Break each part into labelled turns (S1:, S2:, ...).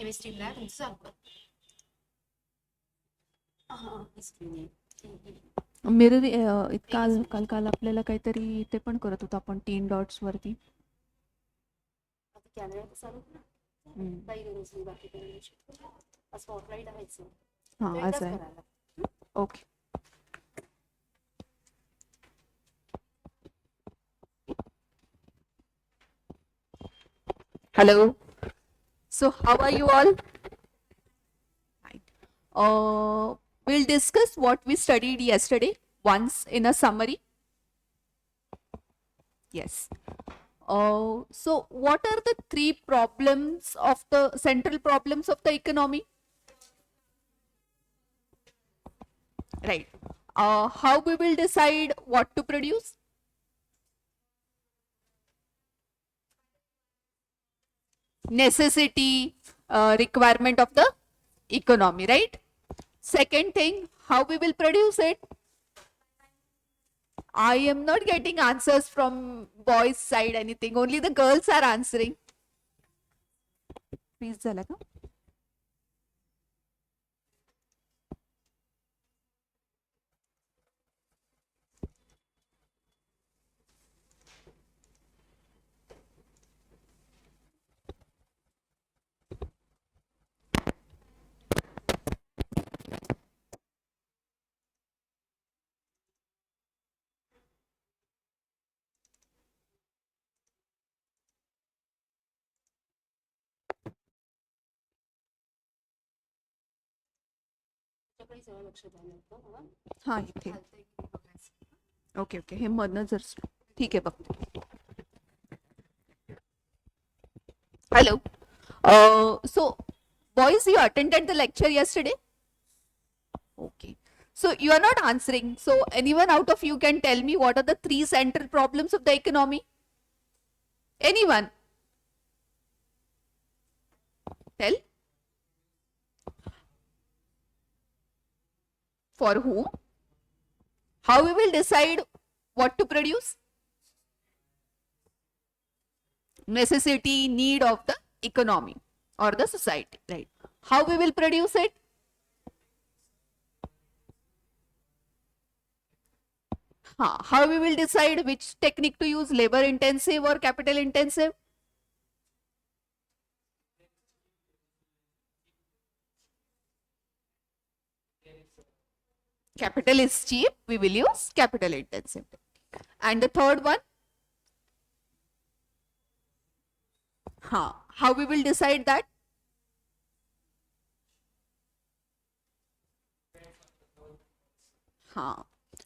S1: Chemistry lab तुमचं चालू कर.
S2: मिरर काल काल काल आपल्याला काहीतरी ते पण करत होतो आपण 3 डॉट्स वरती.
S1: कॅमेरा चालू कर. काही गरज नाही बाकी करायची. स्पॉटलाईट आहेच.
S2: हां असं आहे. Okay. Hello. So how are you all? Right. We'll discuss what we studied yesterday once in a summary. Yes. So what are the three problems of the central problems of the economy? Right. How we will decide what to produce? Necessity, requirement of the economy, right? Second thing, how we will produce it? I am not getting answers from boys side anything. Only the girls are answering. Please, झाला का? हाँ इथे. Okay okay हे मधनं जर ठीक आहे बघते. Hello. So boys, you attended the lecture yesterday? Okay. So you are not answering. So anyone out of you can tell me what are the three central problems of the economy? Anyone? Tell. For whom? How we will decide what to produce? Necessity, need of the economy or the society, right? How we will produce it? How we will decide which technique to use, labor intensive or capital intensive? Capital is cheap, we will use capital intensive. And the third one? How we will decide that?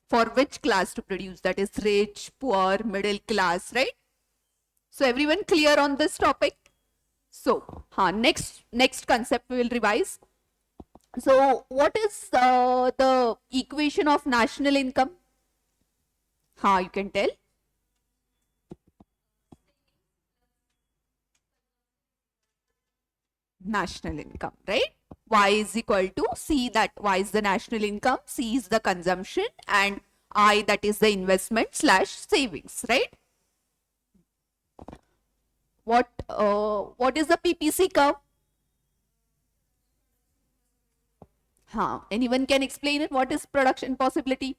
S2: For which class to produce, that is rich, poor, middle class, right? So everyone clear on this topic? So next concept we will revise. So what is the equation of national income? You can tell. National income, right? Y is equal to C, that Y is the national income, C is the consumption, and I, that is the investment / savings, right? What is the PPC curve? Anyone can explain it? What is production possibility?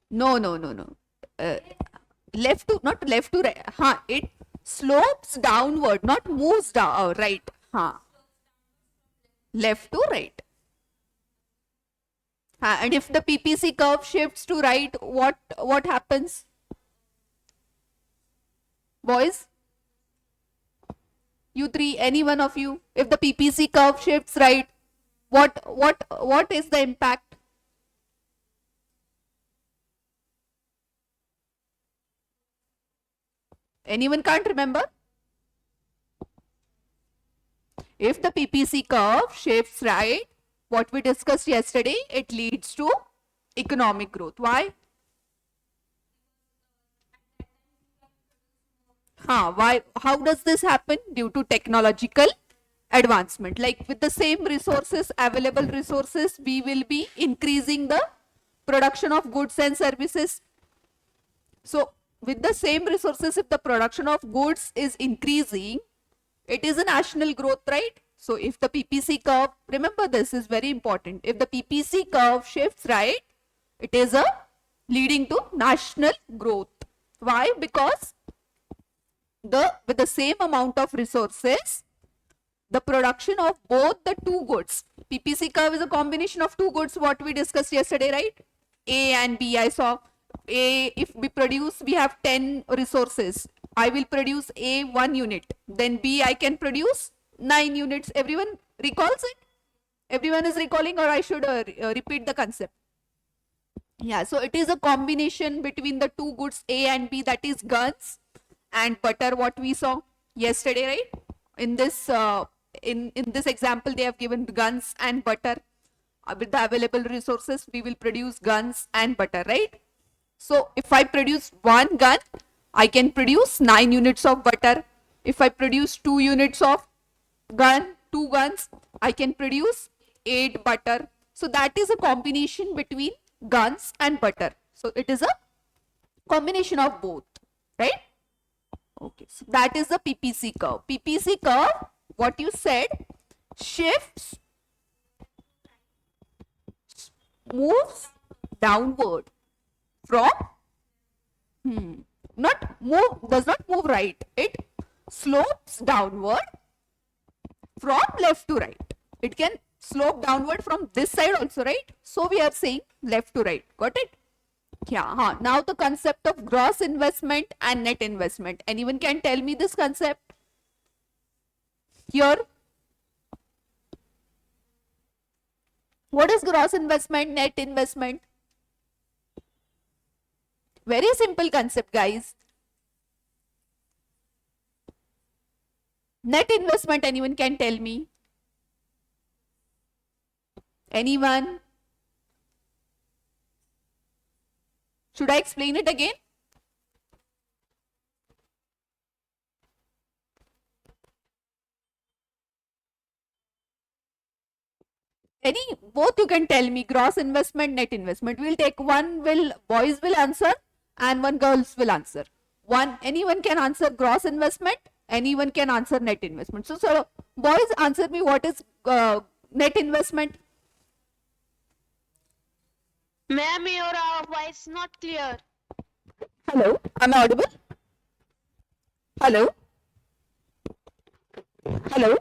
S2: No. Left to, not left to right. It slopes downward, not moves down, right. Left to right. And if the PPC curve shifts to right, what happens? Boys? You three, any one of you, if the PPC curve shifts right, what is the impact? Anyone can't remember? If the PPC curve shifts right, what we discussed yesterday, it leads to economic growth. Why? Why? How does this happen? Due to technological advancement. Like with the same resources, available resources, we will be increasing the production of goods and services. So with the same resources, if the production of goods is increasing, it is a national growth, right? So if the PPC curve, remember this is very important. If the PPC curve shifts right, it is a leading to national growth. Why? Because with the same amount of resources, the production of both the two goods. PPC curve is a combination of two goods, what we discussed yesterday, right? A and B. I saw A, if we have 10 resources. I will produce A 1 unit. Then B, I can produce 9 units. Everyone recalls it? Everyone is recalling, or I should repeat the concept? Yeah, so it is a combination between the two goods A and B, that is guns and butter, what we saw yesterday, right? In this in this example, they have given guns and butter. With the available resources, we will produce guns and butter, right? So if I produce one gun, I can produce 9 units of butter. If I produce 2 units of two guns, I can produce 8 butter. So that is a combination between guns and butter. So it is a combination of both, right? Okay, so that is the PPC curve. PPC curve, what you said, shifts, moves downward from, does not move right. It slopes downward from left to right. It can slope downward from this side also, right? So we are saying left to right. Got it? Yeah. Now the concept of gross investment and net investment. Anyone can tell me this concept? Here. What is gross investment, net investment? Very simple concept, guys. Net investment, anyone can tell me? Anyone? Should I explain it again? Both you can tell me, gross investment, net investment. We'll take one, boys will answer and one girls will answer. Anyone can answer gross investment, anyone can answer net investment. So boys, answer me, what is net investment?
S3: Ma'am, your voice not clear.
S2: Hello, am I audible? Hello? Hello?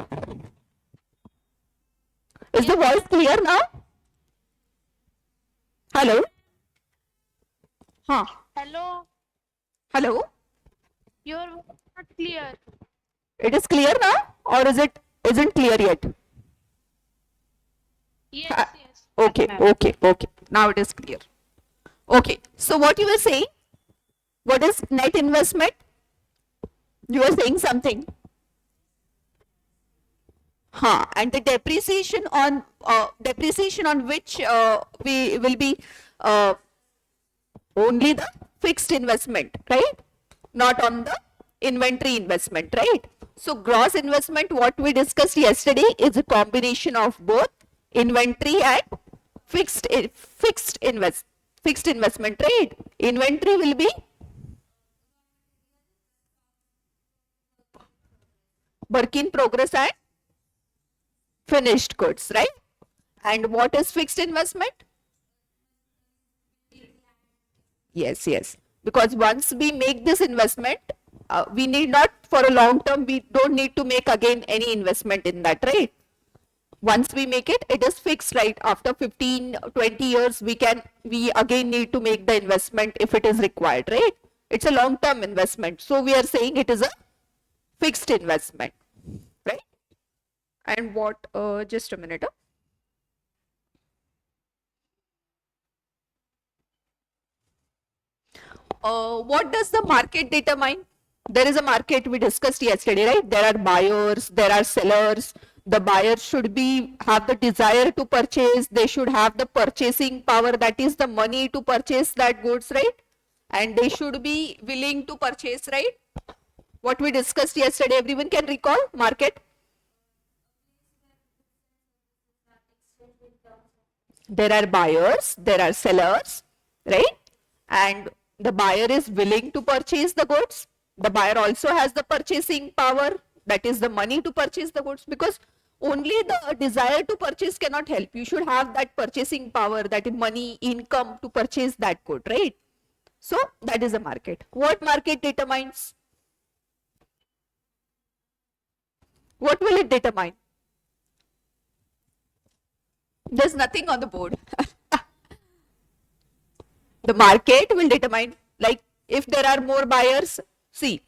S2: Is the voice clear now? Hello?
S3: Hello,
S2: Hello?
S3: your voice not clear.
S2: It is clear now, or isn't clear yet?
S3: Yes, yes.
S2: Okay. Now it is clear. Okay. So what you were saying? What is net investment? You were saying something. And the depreciation on which we will be only the fixed investment, right? Not on the inventory investment, right? So gross investment, what we discussed yesterday, is a combination of both inventory and fixed investment, right? Inventory will be work in progress and finished goods, right? And what is fixed investment? Yes. Because once we make this investment, we need not, for a long term, we don't need to make again any investment in that, right? Once we make it, it is fixed, right? After 15, 20 years, we again need to make the investment if it is required, right? It's a long term investment. So we are saying it is a fixed investment, right? And what, just a minute. What does the market determine? There is a market we discussed yesterday, right? There are buyers, there are sellers. The buyers should have the desire to purchase. They should have the purchasing power, that is the money to purchase that goods, right? And they should be willing to purchase, right? What we discussed yesterday, everyone can recall market? There are buyers, there are sellers, right? And the buyer is willing to purchase the goods. The buyer also has the purchasing power, that is the money to purchase the goods, because only the desire to purchase cannot help. You should have that purchasing power, that money, income to purchase that good, right? So that is a market. What market determines? What will it determine? There's nothing on the board. The market will determine, like if there are more buyers, see,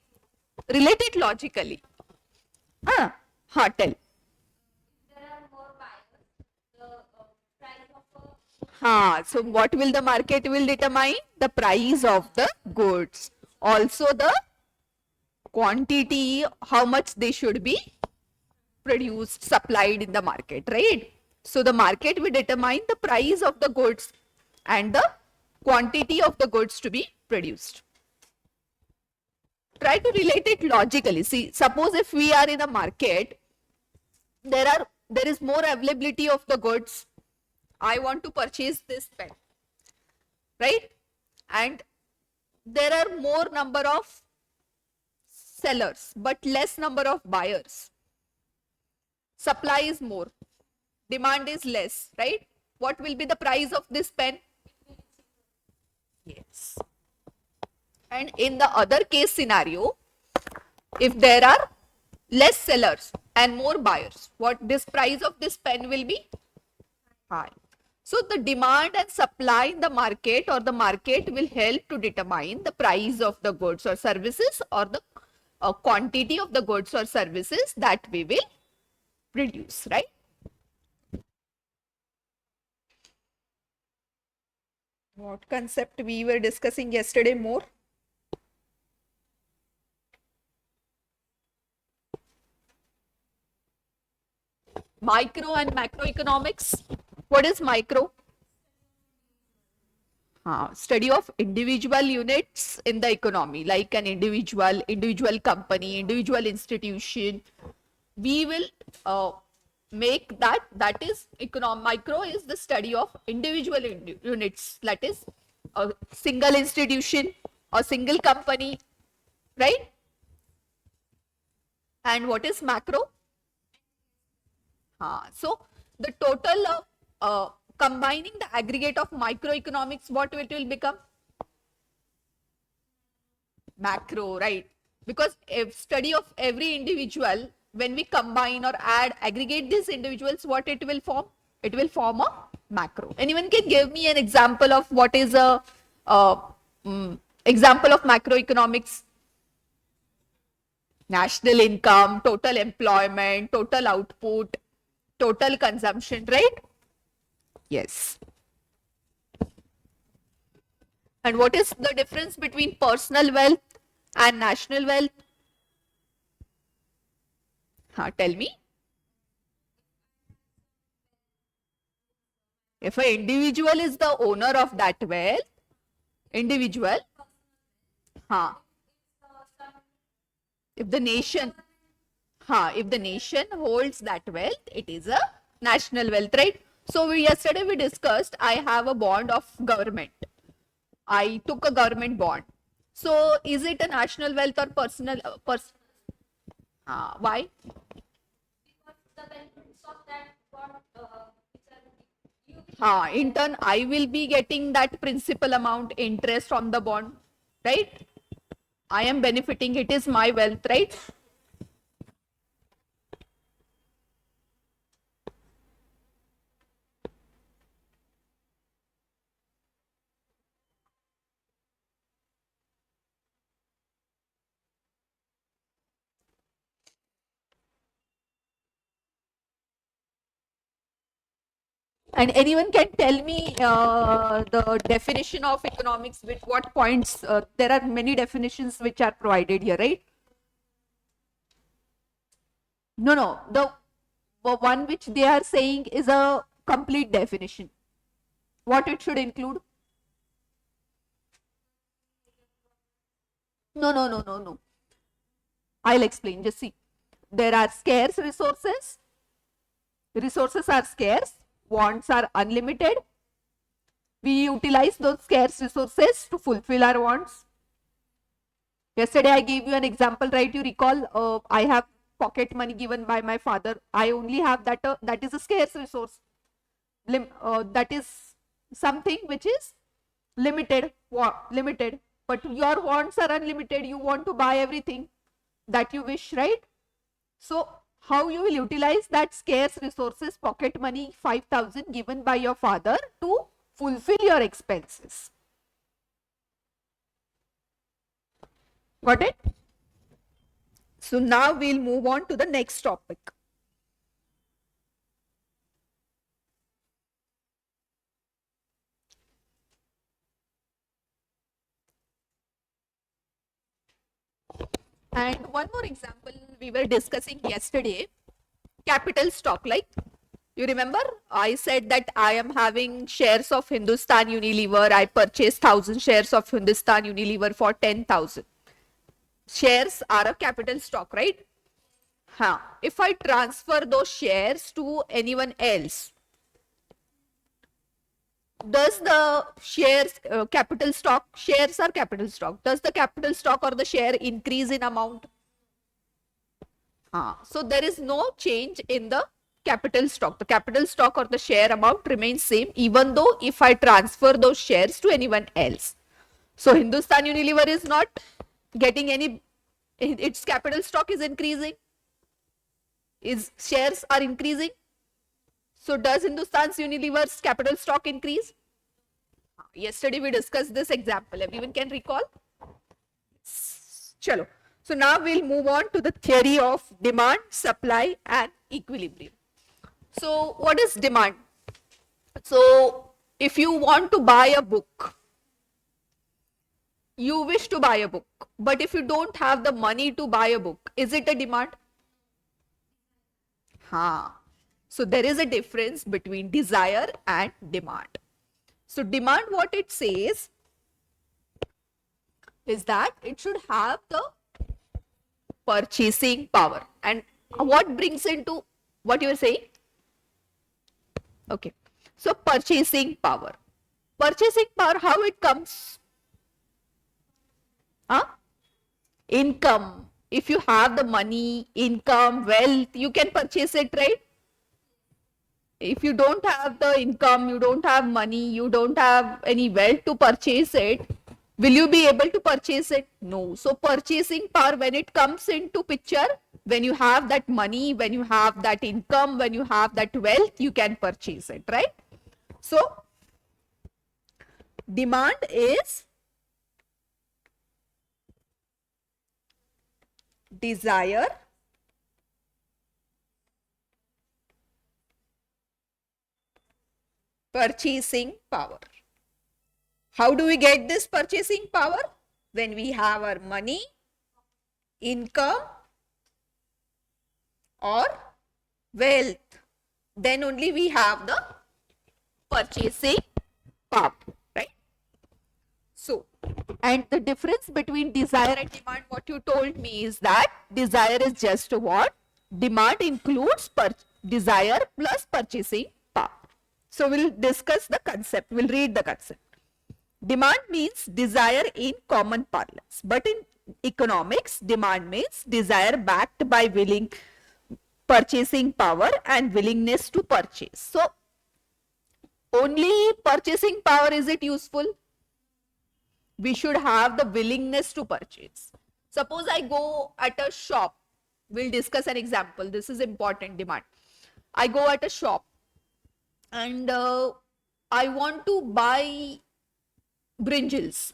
S2: relate it logically. Tell. So what will the market will determine? The price of the goods. Also the quantity, how much they should be produced, supplied in the market, right? So the market will determine the price of the goods and the quantity of the goods to be produced. Try to relate it logically. See, suppose if we are in a market, there is more availability of the goods. I want to purchase this pen, right? And there are more number of sellers, but less number of buyers. Supply is more, demand is less, right? What will be the price of this pen? Yes. And in the other case scenario, if there are less sellers and more buyers, what this price of this pen will be? High. So the demand and supply in the market, or the market will help to determine the price of the goods or services, or the quantity of the goods or services that we will produce, right? What concept we were discussing yesterday more? Micro and macroeconomics. What is micro? Study of individual units in the economy, like an individual company, individual institution. We will make that is micro is the study of individual units, that is a single institution or single company, right? And what is macro? So the total of combining the aggregate of microeconomics, what it will become? Macro, right? Because if study of every individual, when we combine or aggregate these individuals, what it will form? It will form a macro. Anyone can give me an example of what is a example of macroeconomics? National income, total employment, total output, total consumption, right? Yes. And what is the difference between personal wealth and national wealth? Tell me. If an individual is the owner of that wealth, individual, if the nation holds that wealth, it is a national wealth, right? So yesterday we discussed, I have a bond of government. I took a government bond. So is it a national wealth or personal? Why? In turn, I will be getting that principal amount interest on the bond, right? I am benefiting, it is my wealth, right? And anyone can tell me the definition of economics, with what points? There are many definitions which are provided here, right? No, the one which they are saying is a complete definition. What it should include? No. I'll explain. Just see. There are scarce resources. Resources are scarce. Wants are unlimited. We utilize those scarce resources to fulfill our wants. Yesterday I gave you an example, right? You recall, I have pocket money given by my father. I only have that, that is a scarce resource. That is something which is limited, limited. But your wants are unlimited. You want to buy everything that you wish, right? So how you will utilize that scarce resources, pocket money 5,000 given by your father to fulfill your expenses. Got it? So now we'll move on to the next topic. And one more example we were discussing yesterday, capital stock. Like, you remember I said that I am having shares of Hindustan Unilever. I purchased 1,000 shares of Hindustan Unilever for 10,000. Shares are a capital stock, right? If I transfer those shares to anyone else, does the shares, capital stock, shares are capital stock, does the capital stock or the share increase in amount? So there is no change in the capital stock. The capital stock or the share amount remains same, even though if I transfer those shares to anyone else. So Hindustan Unilever is not getting any, its capital stock is increasing, its shares are increasing. So does Hindustan Unilever's capital stock increase? Yesterday we discussed this example. Everyone can recall? Chalo. So now we'll move on to the theory of demand, supply and equilibrium. So what is demand? So if you want to buy a book, you wish to buy a book, but if you don't have the money to buy a book, is it a demand? So there is a difference between desire and demand. So demand, what it says is that it should have the purchasing power. And what brings into what you are saying? Okay. So purchasing power. Purchasing power, how it comes? Income. If you have the money, income, wealth, you can purchase it, right? If you don't have the income, you don't have money, you don't have any wealth to purchase it, will you be able to purchase it? No. So purchasing power, when it comes into picture, when you have that money, when you have that income, when you have that wealth, you can purchase it, right? So demand is desire purchasing power. How do we get this purchasing power? When we have our money, income or wealth, then only we have the purchasing power, right? So, and the difference between desire and demand, what you told me is that desire is just what? Demand includes desire plus purchasing power. So we'll discuss the concept, we'll read the concept. Demand means desire in common parlance, but in economics, demand means desire backed by willing purchasing power and willingness to purchase. So only purchasing power, is it useful? We should have the willingness to purchase. Suppose I go at a shop, we'll discuss an example, this is important, demand. I go at a shop and I want to buy brinjals.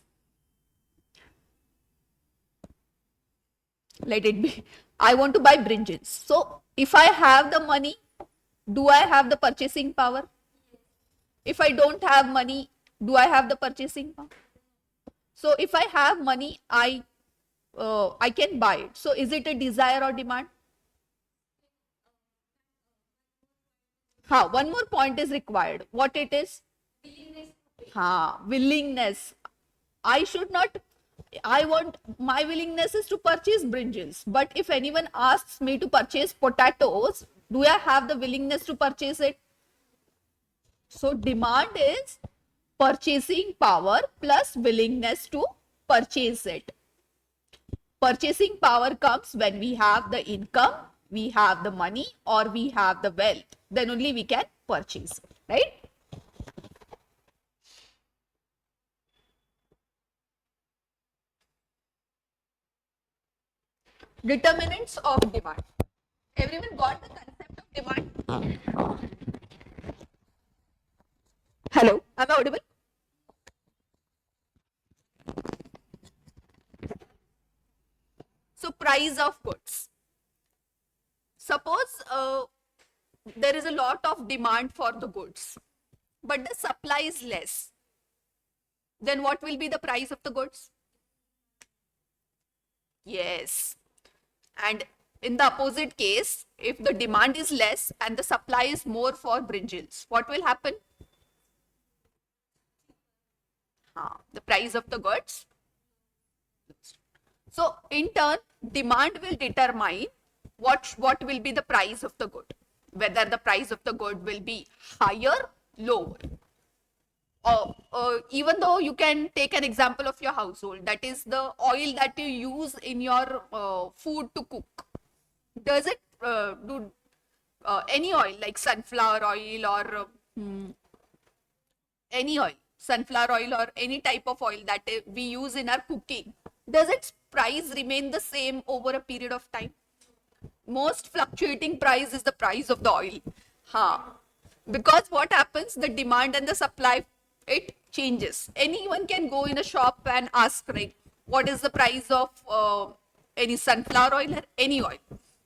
S2: Let it be. I want to buy brinjals. So if I have the money, do I have the purchasing power? If I don't have money, do I have the purchasing power? So if I have money, I can buy it. So is it a desire or demand? One more point is required. What it is? Willingness. I should not, my willingness is to purchase brinjals. But if anyone asks me to purchase potatoes, do I have the willingness to purchase it? So demand is purchasing power plus willingness to purchase it. Purchasing power comes when we have the income, we have the money, or we have the wealth. Then only we can purchase, right? Determinants of demand. Everyone got the concept of demand? Hello, am I audible? So price of goods. Suppose there is a lot of demand for the goods, but the supply is less. Then what will be the price of the goods? Yes. And in the opposite case, if the demand is less and the supply is more for brinjals, what will happen? The price of the goods. So in turn, demand will determine what will be the price of the good. Whether the price of the good will be higher, lower. Even though you can take an example of your household, that is the oil that you use in your food to cook. Does it do any oil like sunflower oil or any oil, sunflower oil or any type of oil that we use in our cooking, does its price remain the same over a period of time? Most fluctuating price is the price of the oil. Because what happens, the demand and the supply, it changes. Anyone can go in a shop and ask, like, what is the price of any sunflower oil or any oil?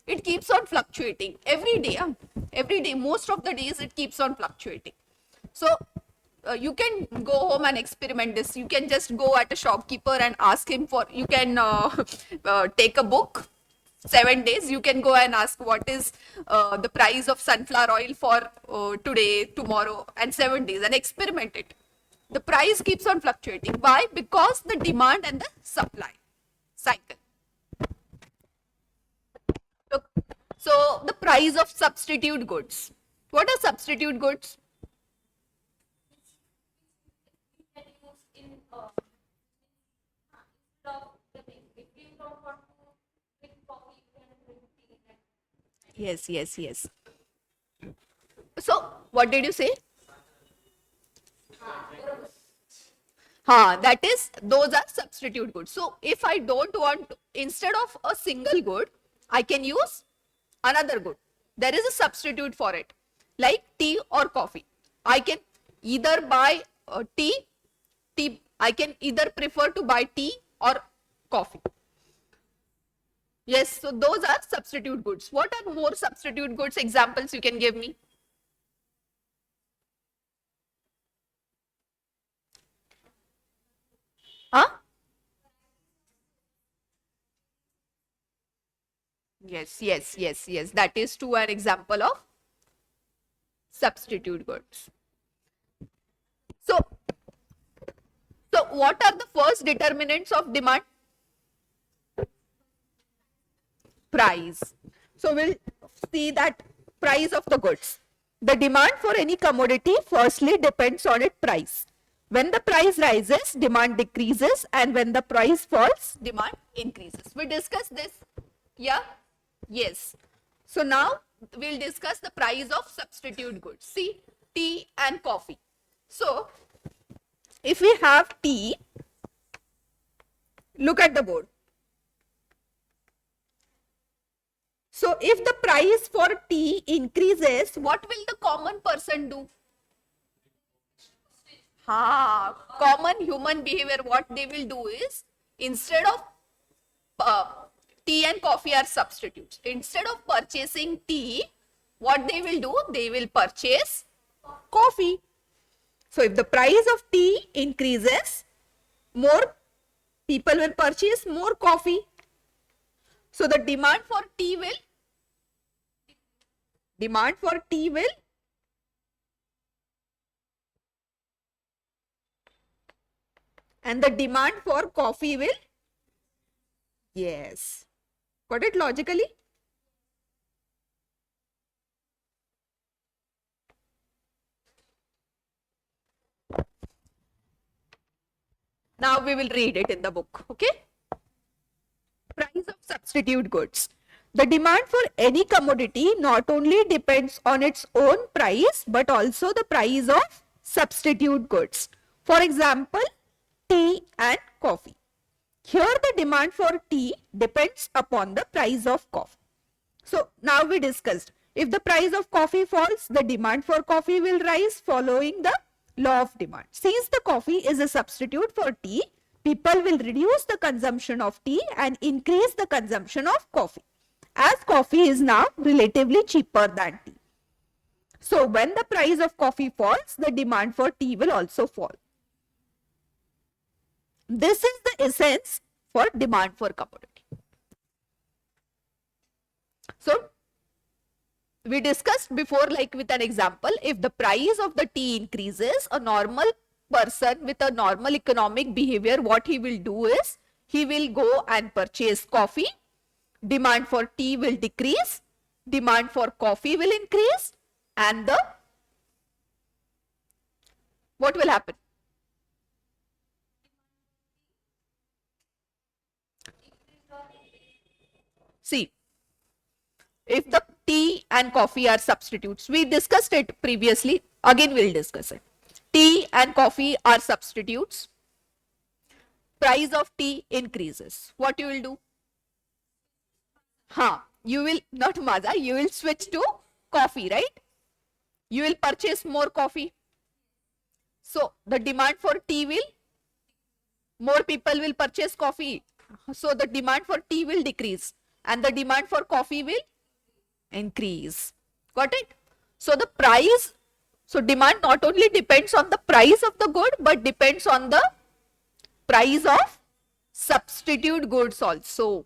S2: It keeps on fluctuating every day. Every day, most of the days, it keeps on fluctuating. So you can go home and experiment this. You can just go at a shopkeeper and ask him for, you can take a book, 7 days, you can go and ask what is the price of sunflower oil for today, tomorrow, and 7 days, and experiment it. The price keeps on fluctuating. Why? Because the demand and the supply cycle. Look, so the price of substitute goods. What are substitute goods? Yes, yes, yes. So, what did you say? That is, those are substitute goods. So, if I don't want, instead of a single good, I can use another good. There is a substitute for it, like tea or coffee. I can either buy tea, I can either prefer to buy tea or coffee. Yes, so those are substitute goods. What are more substitute goods? Examples you can give me? Yes, yes, yes, yes. That is too an example of substitute goods. So what are the first determinants of demand? Price. So we'll see that price of the goods. The demand for any commodity firstly depends on its price. When the price rises, demand decreases, and when the price falls, demand increases. We discussed this. Yeah? Yes. So now we'll discuss the price of substitute goods. See, tea and coffee. So if we have tea, look at the board. So if the price for tea increases, what will the common person do? Common human behavior, what they will do is, instead of tea and coffee are substitutes. Instead of purchasing tea, what they will do? They will purchase coffee. So if the price of tea increases, more people will purchase more coffee. So the demand for tea will and the demand for coffee will, yes. Got it logically? Now we will read it in the book. Okay. Price of substitute goods. The demand for any commodity not only depends on its own price but also the price of substitute goods. For example, tea and coffee. Here the demand for tea depends upon the price of coffee. So now we discussed, if the price of coffee falls, the demand for coffee will rise following the law of demand. Since the coffee is a substitute for tea, people will reduce the consumption of tea and increase the consumption of coffee, as coffee is now relatively cheaper than tea. So when the price of coffee falls, the demand for tea will also fall. This is the essence for demand for commodity. So we discussed before, like with an example, if the price of the tea increases, a normal person with a normal economic behavior, what he will do is, he will go and purchase coffee, demand for tea will decrease, demand for coffee will increase, and what will happen? See, if the tea and coffee are substitutes, we discussed it previously, again we'll discuss it. Tea and coffee are substitutes. Price of tea increases. What you will do? You will, not maza, you will switch to coffee, right? You will purchase more coffee. So the demand for tea will, more people will purchase coffee. So the demand for tea will decrease and the demand for coffee will increase. Got it? So the price, so demand not only depends on the price of the good, but depends on the price of substitute goods also.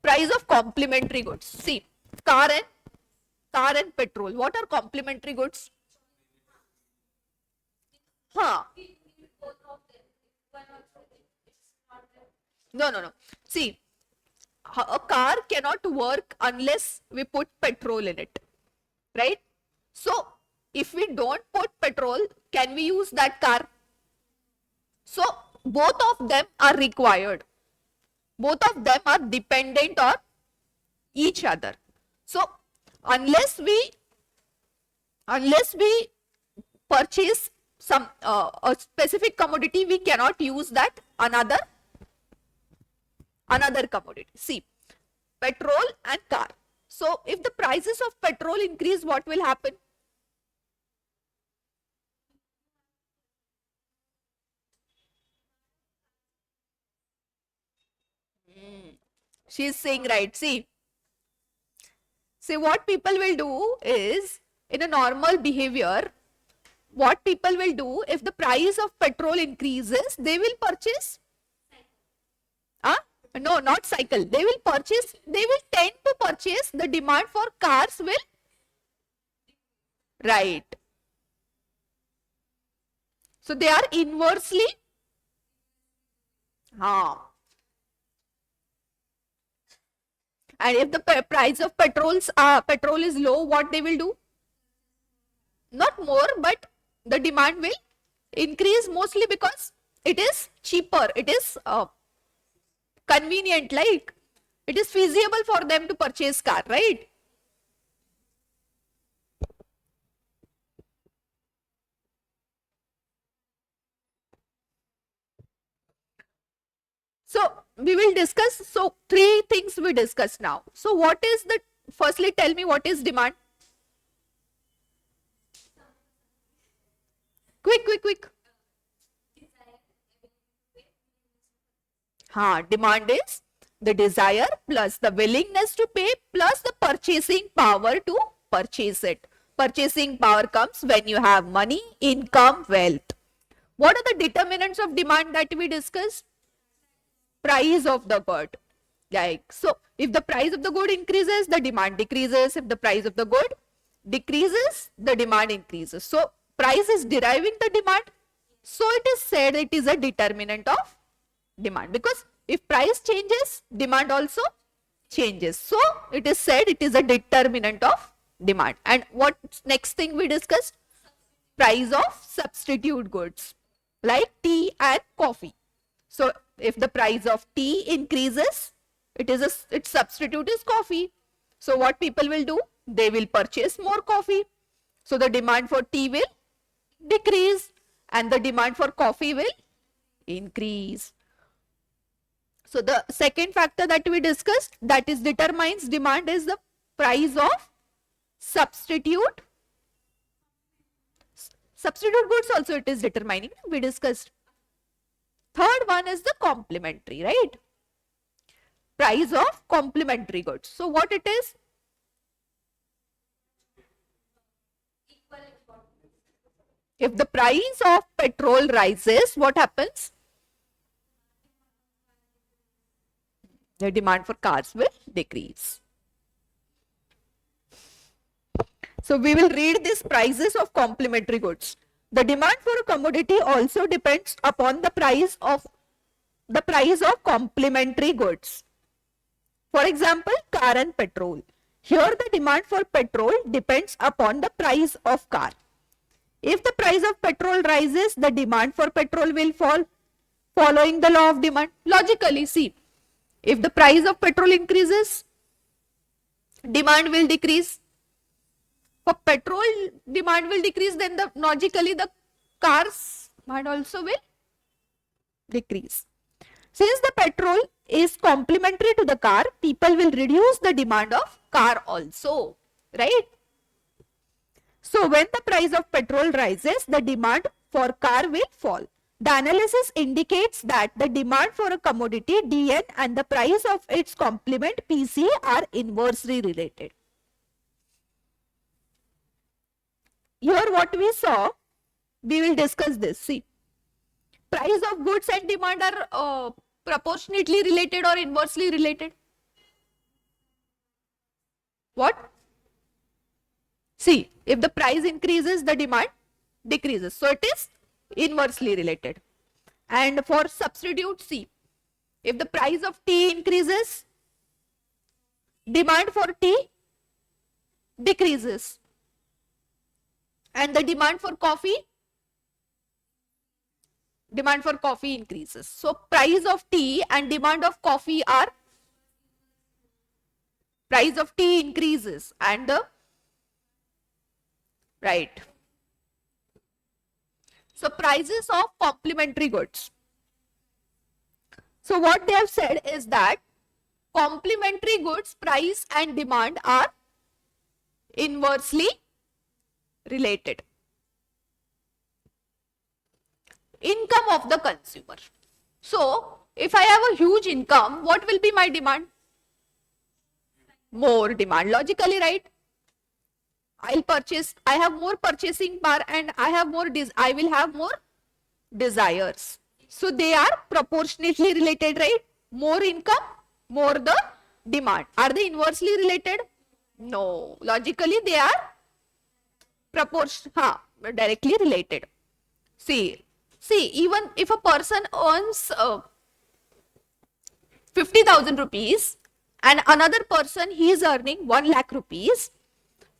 S2: Price of complementary goods. See, car and petrol. What are complementary goods? No. See, a car cannot work unless we put petrol in it, right? So if we don't put petrol, can we use that car? So both of them are required. Both of them are dependent on each other. So unless we purchase some a specific commodity, we cannot use that another commodity. See, petrol and car. So if the prices of petrol increase, what will happen? She is saying right. See, what people will do is, in a normal behavior, what people will do, if the price of petrol increases, they will purchase. No, not cycle. They will tend to purchase, the demand for cars will, right. So they are inversely, and if the price of petrol is low, what they will do? Not more, but the demand will increase, mostly because it is cheaper. It is convenient, like it is feasible for them to purchase car, right? So we will discuss, so three things we discuss now. So what is the, firstly tell me what is demand? Quick. Demand is the desire plus the willingness to pay plus the purchasing power to purchase it. Purchasing power comes when you have money, income, wealth. What are the determinants of demand that we discussed? Price of the good. Like, so if the price of the good increases, the demand decreases. If the price of the good decreases, the demand increases. So price is deriving the demand. So it is said it is a determinant of demand, because if price changes, demand also changes. So it is said it is a determinant of demand. And what next thing we discussed? Price of substitute goods. like tea and coffee. So if the price of tea increases, its substitute is coffee. So what people will do? They will purchase more coffee. So the demand for tea will decrease and the demand for coffee will increase. So the second factor that we discussed that is determines demand is the price of substitute. Substitute goods also it is determining. We discussed. Third one is the complementary, right? Price of complementary goods. So what it is? If the price of petrol rises, what happens? The demand for cars will decrease. So we will read these prices of complementary goods. The demand for a commodity also depends upon the price of complementary goods. For example, car and petrol. Here the demand for petrol depends upon the price of car. If the price of petrol rises, the demand for petrol will fall, following the law of demand. Logically, see, if the price of petrol increases, demand will decrease. For petrol, demand will decrease, then logically the cars demand also will decrease. Since the petrol is complementary to the car, people will reduce the demand of car also, right? So when the price of petrol rises, the demand for car will fall. The analysis indicates that the demand for a commodity DN and the price of its complement PC are inversely related. Here what we saw, we will discuss this. See, price of goods and demand are proportionately related or inversely related. What? See, if the price increases, the demand decreases. So it is inversely related. And for substitute, see, if the price of tea increases, demand for tea decreases. And the demand for coffee increases. So price of tea and demand of coffee are, price of tea increases and the right. So prices of complementary goods. So what they have said is that complementary goods price and demand are inversely related. Income of the consumer. So if I have a huge income, what will be my demand? More demand. Logically, right? I'll purchase, I have more purchasing power and I will have more desires. So they are proportionately related, right? More income, more the demand. Are they inversely related? No. Logically, they are directly related. See, even if a person earns 50,000 rupees and another person he is earning 1 lakh rupees,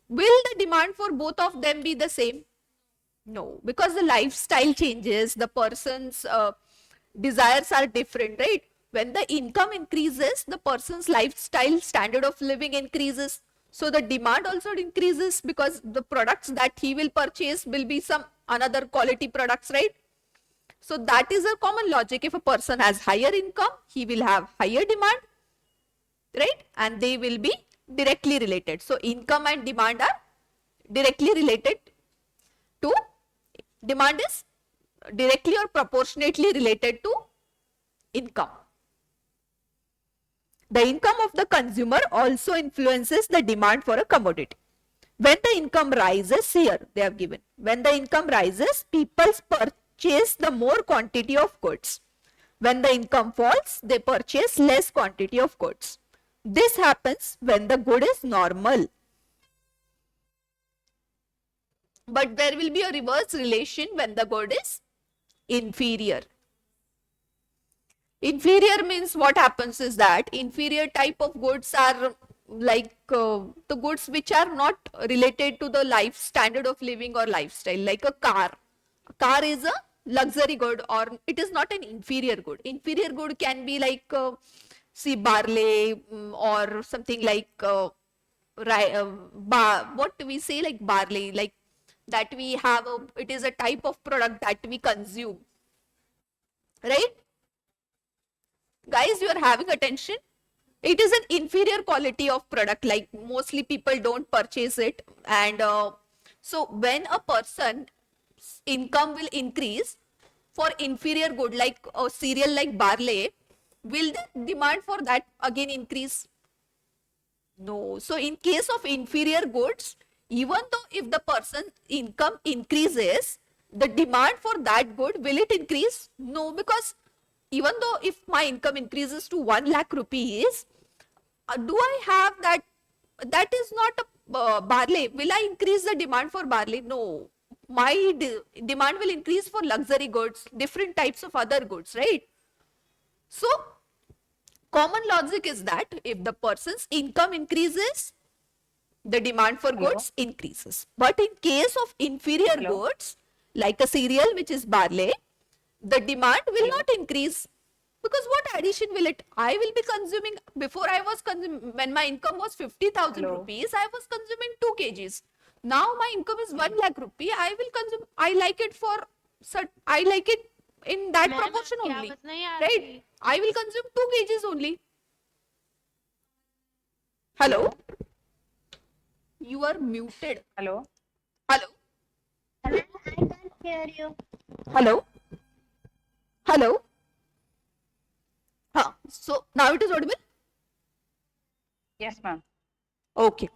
S2: will the demand for both of them be the same? No, because the lifestyle changes, the person's desires are different, right? When the income increases, the person's lifestyle standard of living increases. So the demand also increases because the products that he will purchase will be some another quality products, right? So that is a common logic. If a person has higher income, he will have higher demand, right? And they will be directly related. So income and demand are directly related to, demand is directly or proportionately related to income. The income of the consumer also influences the demand for a commodity. When the income rises, here they have given, when the income rises, people purchase the more quantity of goods. When the income falls, they purchase less quantity of goods. This happens when the good is normal. But there will be a reverse relation when the good is inferior. Inferior means what happens is that inferior type of goods are like the goods which are not related to the life standard of living or lifestyle, like a car. A car is a luxury good, or it is not an inferior good. Inferior good can be like, see, barley, or something like, what do we say, like barley, like that we have it is a type of product that we consume, right? Guys, you are having attention? It is an inferior quality of product, like mostly people don't purchase it. And so when a person's income will increase for inferior good like a cereal like barley, will the demand for that again increase? No. So in case of inferior goods, even though if the person's income increases, the demand for that good, will it increase? No, because even though if my income increases to 1 lakh rupees, do I have that? That is not a barley. Will I increase the demand for barley? No. My demand will increase for luxury goods, different types of other goods, right? So, common logic is that if the person's income increases, the demand for goods increases. But in case of inferior goods, like a cereal which is barley, the demand will not increase. Because what addition will it? I will be consuming, before I was consuming, when my income was 50,000 rupees, I was consuming 2 kgs. Now my income is 1 lakh rupee, I will consume, I like it in that
S3: Ma'am,
S2: proportion
S3: आपकी
S2: only,
S3: आवाज नहीं आ
S2: right?
S3: रही।
S2: I will consume 2 kgs only. Hello? You are muted.
S4: Hello.
S2: Hello?
S1: Hello, I can't hear you.
S2: Hello? Hello? So now it is audible?
S4: Yes, ma'am.
S2: Okay.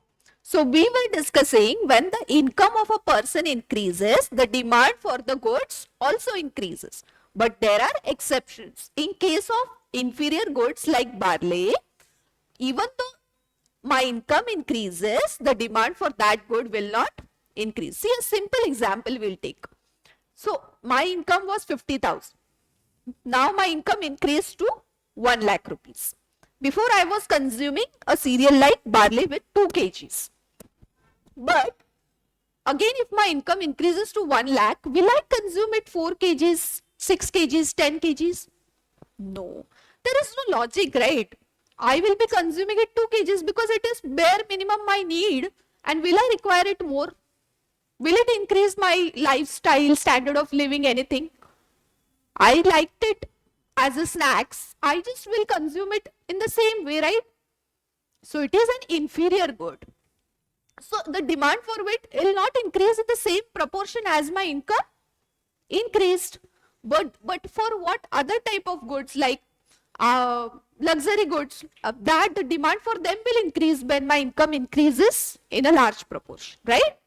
S2: So we were discussing when the income of a person increases, the demand for the goods also increases. But there are exceptions. In case of inferior goods like barley, even though my income increases, the demand for that good will not increase. See, a simple example we'll take. So my income was 50,000. Now my income increased to 1 lakh rupees. Before I was consuming a cereal like barley with 2 kgs. But again, if my income increases to 1 lakh, will I consume it 4 kgs, 6 kgs, 10 kgs? No. There is no logic, right? I will be consuming it 2 kgs because it is bare minimum my need. And will I require it more? Will it increase my lifestyle, standard of living, anything? I liked it as a snacks. I just will consume it in the same way, right? So it is an inferior good. So the demand for it will not increase in the same proportion as my income increased. But for what other type of goods like luxury goods, that the demand for them will increase when my income increases in a large proportion, right?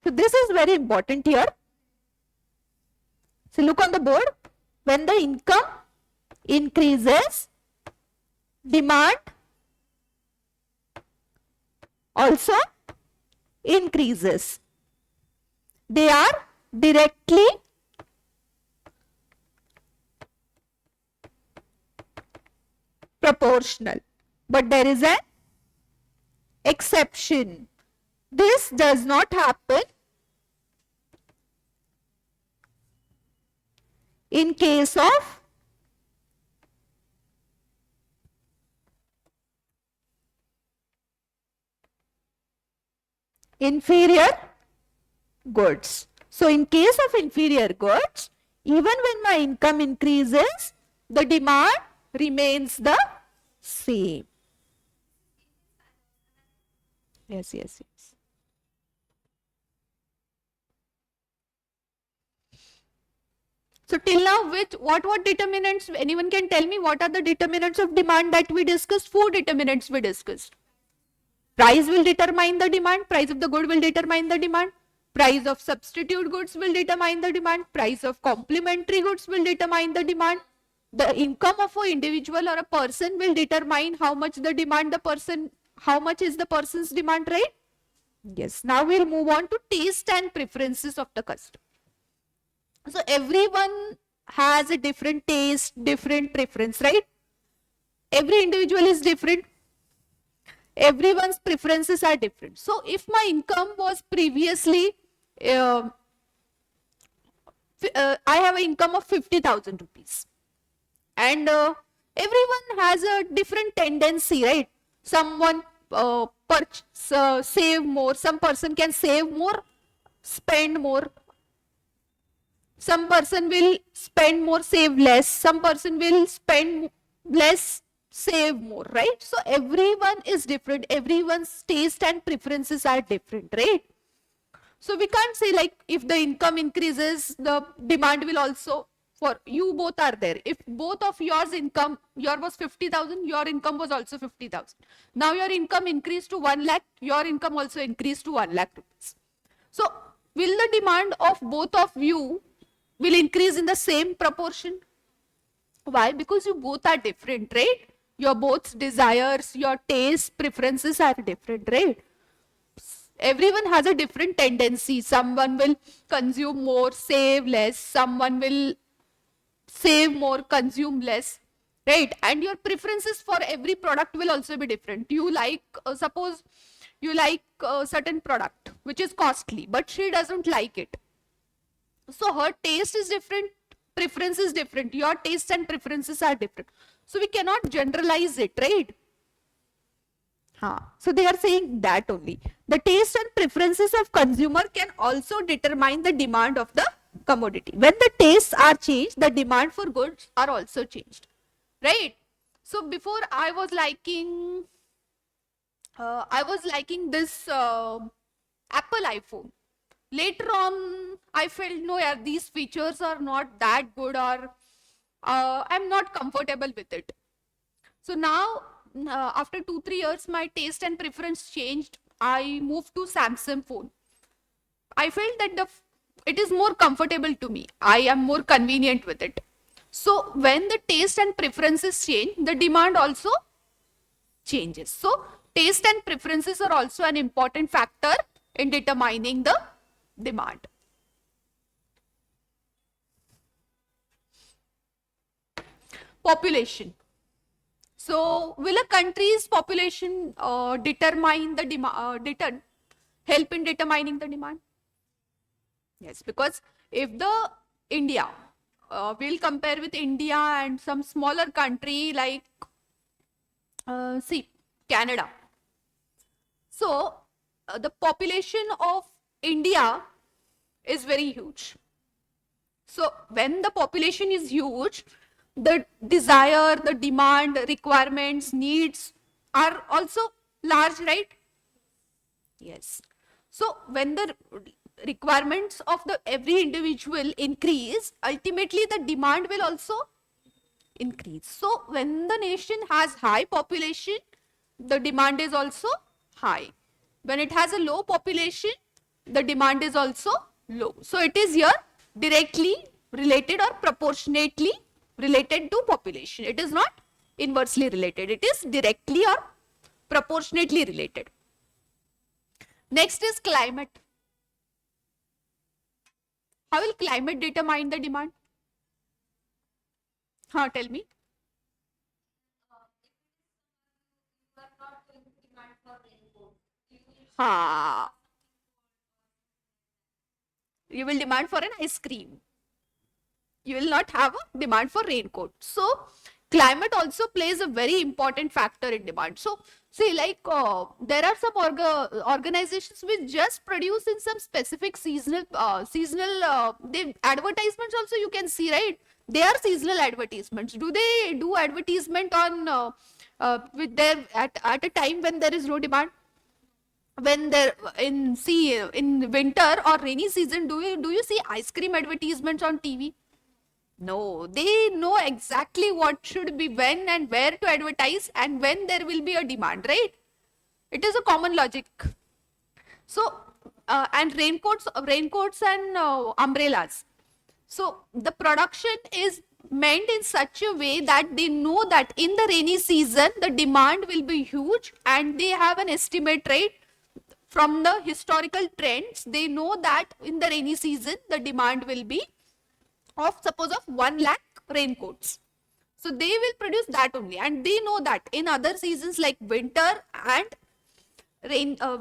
S2: So this is very important here. So look on the board. When the income increases, demand also increases. They are directly proportional. But there is an exception. This does not happen in case of inferior goods. So in case of inferior goods, even when my income increases, the demand remains the same. Yes, yes, yes. So till now, what determinants, anyone can tell me what are the determinants of demand that we discussed? 4 determinants we discussed. Price will determine the demand, price of the good will determine the demand, price of substitute goods will determine the demand, price of complementary goods will determine the demand, the income of an individual or a person will determine how much the demand the person, how much is the person's demand, right? Yes. Now we'll move on to taste and preferences of the customer. So everyone has a different taste, different preference, right? Every individual is different. Everyone's preferences are different. So if my income was previously I have an income of 50,000 rupees. And everyone has a different tendency, right? Someone save more, some person can save more, spend more. Some person will spend more, save less. Some person will spend less, save more, right? So everyone is different. Everyone's taste and preferences are different, right? So we can't say like if the income increases, the demand will also, for you both are there. If both of yours income, your was 50,000, your income was also 50,000. Now your income increased to 1 lakh, your income also increased to 1 lakh rupees. So will the demand of both of you will increase in the same proportion? Why? Because you both are different, right? Your both desires, your tastes, preferences are different, right? Everyone has a different tendency. Someone will consume more, save less. Someone will save more, consume less, right? And your preferences for every product will also be different. You like, suppose you like a certain product which is costly, but she doesn't like it. So her taste is different, preference is different. Your tastes and preferences are different. So we cannot generalize it, right? So they are saying that only. The taste and preferences of consumer can also determine the demand of the commodity. When the tastes are changed, the demand for goods are also changed, right? So before I was liking this Apple iPhone. Later on, I felt no, yeah, these features are not that good, or I'm not comfortable with it. So now, after 2-3 years, my taste and preference changed. I moved to Samsung phone. I felt that it is more comfortable to me. I am more convenient with it. So when the taste and preferences change, the demand also changes. So taste and preferences are also an important factor in determining the demand. Population. So will a country's population determine the demand, help in determining the demand? Yes, because if the India, we'll compare with India and some smaller country like, see, Canada. So the population of India is very huge. So when the population is huge, the desire, the demand, requirements, needs are also large, right? Yes. So when the requirements of the every individual increase, ultimately the demand will also increase. So when the nation has high population, the demand is also high. When it has a low population, the demand is also low. So it is here directly related or proportionately related to population. It is not inversely related. It is directly or proportionately related. Next is climate. How will climate determine the demand? Tell me. You will demand for an ice cream. You will not have a demand for raincoat. So climate also plays a very important factor in demand. So see, like there are some organizations which just produce in some specific seasonal advertisements also you can see, right? They are seasonal advertisements. Do they do advertisement on with their at a time when there is no demand? When there in winter or rainy season, do you see ice cream advertisements on TV? No, they know exactly what should be when and where to advertise and when there will be a demand, right? It is a common logic. So, and raincoats and umbrellas. So, the production is meant in such a way that they know that in the rainy season, the demand will be huge and they have an estimate, right? From the historical trends, they know that in the rainy season, the demand will be of 1 lakh raincoats. So they will produce that only, and they know that in other seasons like winter and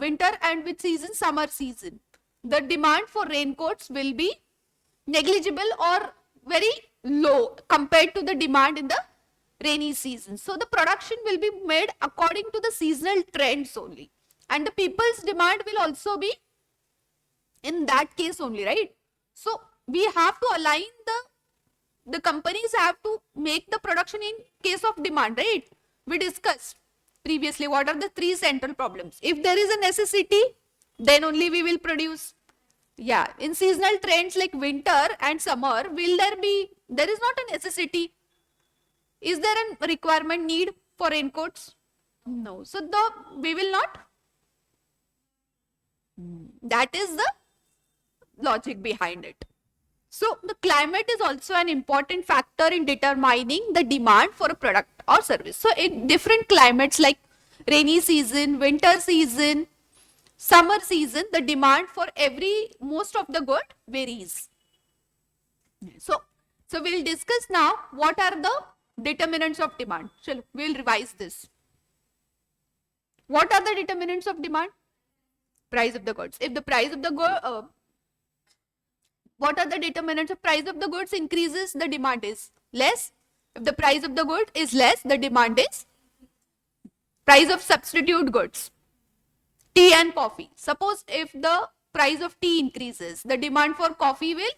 S2: winter and with season summer season, the demand for raincoats will be negligible or very low compared to the demand in the rainy season. So the production will be made according to the seasonal trends only, and the people's demand will also be in that case only, right? So we have to align the companies have to make the production in case of demand, right? We discussed previously what are the three central problems. If there is a necessity, then only we will produce. Yeah, in seasonal trends like winter and summer, there is not a necessity. Is there a requirement need for raincoats? No. So we will not. That is the logic behind it. So the climate is also an important factor in determining the demand for a product or service. So in different climates like rainy season, winter season, summer season, the demand for most of the good varies. So we'll discuss now what are the determinants of demand. So we'll revise this. What are the determinants of demand? Price of the goods. If the price of the good, what are the determinants of price of the goods increases, the demand is less. If the price of the good is less, the demand is price of substitute goods. Tea and coffee. Suppose if the price of tea increases, the demand for coffee will,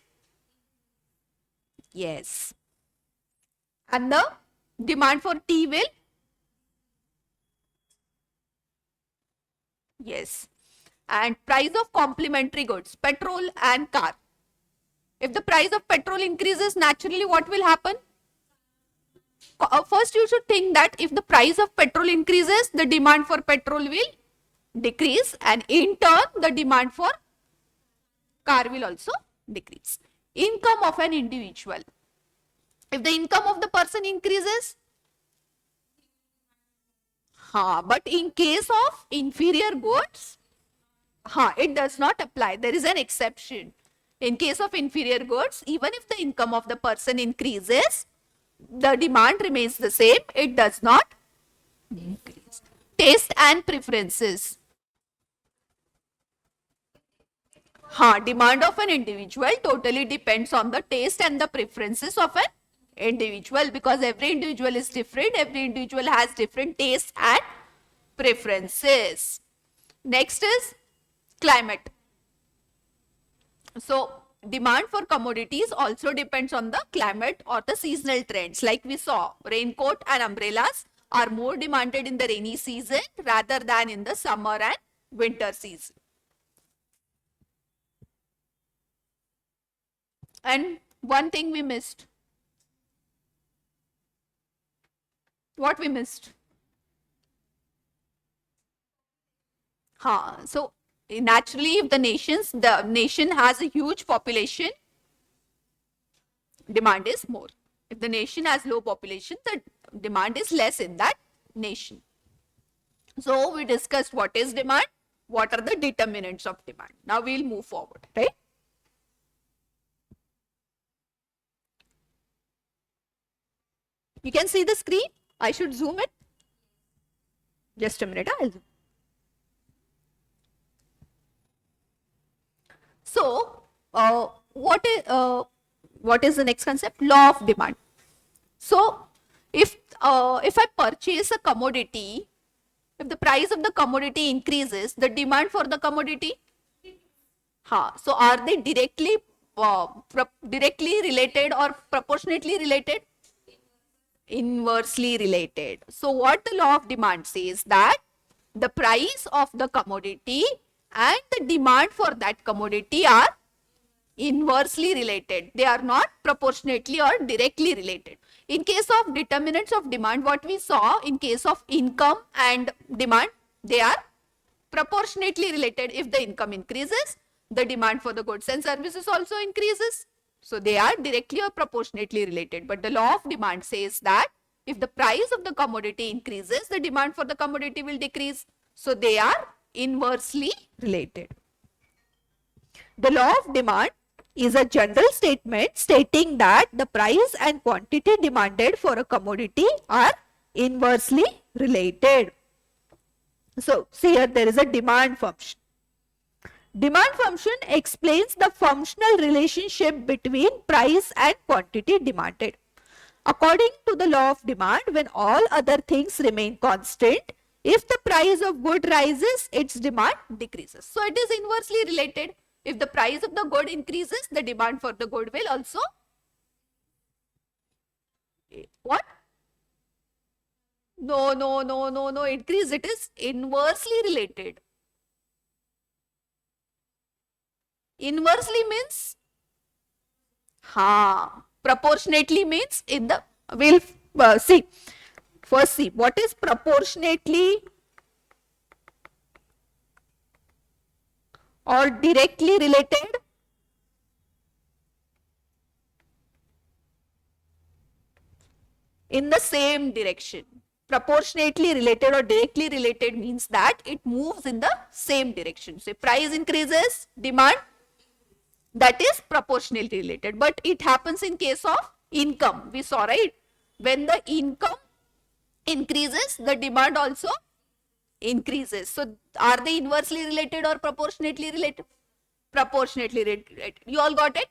S2: yes, and the demand for tea will, yes, and price of complementary goods, petrol and car. If the price of petrol increases, naturally what will happen? First you should think that if the price of petrol increases, the demand for petrol will decrease, and in turn the demand for car will also decrease. Income of an individual. If the income of the person increases, but in case of inferior goods, it does not apply. There is an exception. In case of inferior goods, even if the income of the person increases, the demand remains the same. It does not increase. Taste and preferences. Demand of an individual totally depends on the taste and the preferences of an individual, because every individual is different. Every individual has different tastes and preferences. Next is climate. So demand for commodities also depends on the climate or the seasonal trends. Like we saw, raincoat and umbrellas are more demanded in the rainy season rather than in the summer and winter season. And one thing we missed. What we missed? So naturally, if the nation has a huge population, demand is more. If the nation has low population, the demand is less in that nation. So we discussed what is demand, what are the determinants of demand. Now we'll move forward, right? You can see the screen. I should zoom it. Just a minute. I'll zoom. So, what is the next concept? Law of demand. So, if I purchase a commodity, if the price of the commodity increases, the demand for the commodity, so are they directly related or proportionately related? Inversely related. So, what the law of demand says that the price of the commodity and the demand for that commodity are inversely related. They are not proportionately or directly related. In case of determinants of demand, what we saw in case of income and demand, they are proportionately related. If the income increases, the demand for the goods and services also increases. So they are directly or proportionately related. But the law of demand says that if the price of the commodity increases, the demand for the commodity will decrease. So they are inversely related. The law of demand is a general statement stating that the price and quantity demanded for a commodity are inversely related. So, see here there is a demand function. Demand function explains the functional relationship between price and quantity demanded. According to the law of demand, when all other things remain constant, if the price of good rises, its demand decreases. So it is inversely related. If the price of the good increases, the demand for the good will also what? No, increase. It is inversely related. Inversely means proportionately means in the we'll see. First see what is proportionately or directly related. In the same direction. Proportionately related or directly related means that it moves in the same direction. So if price increases, demand, that is proportionally related. But it happens in case of income. We saw, right? When the income increases, the demand also increases. So are they inversely related or proportionately related? Proportionately related. You all got it?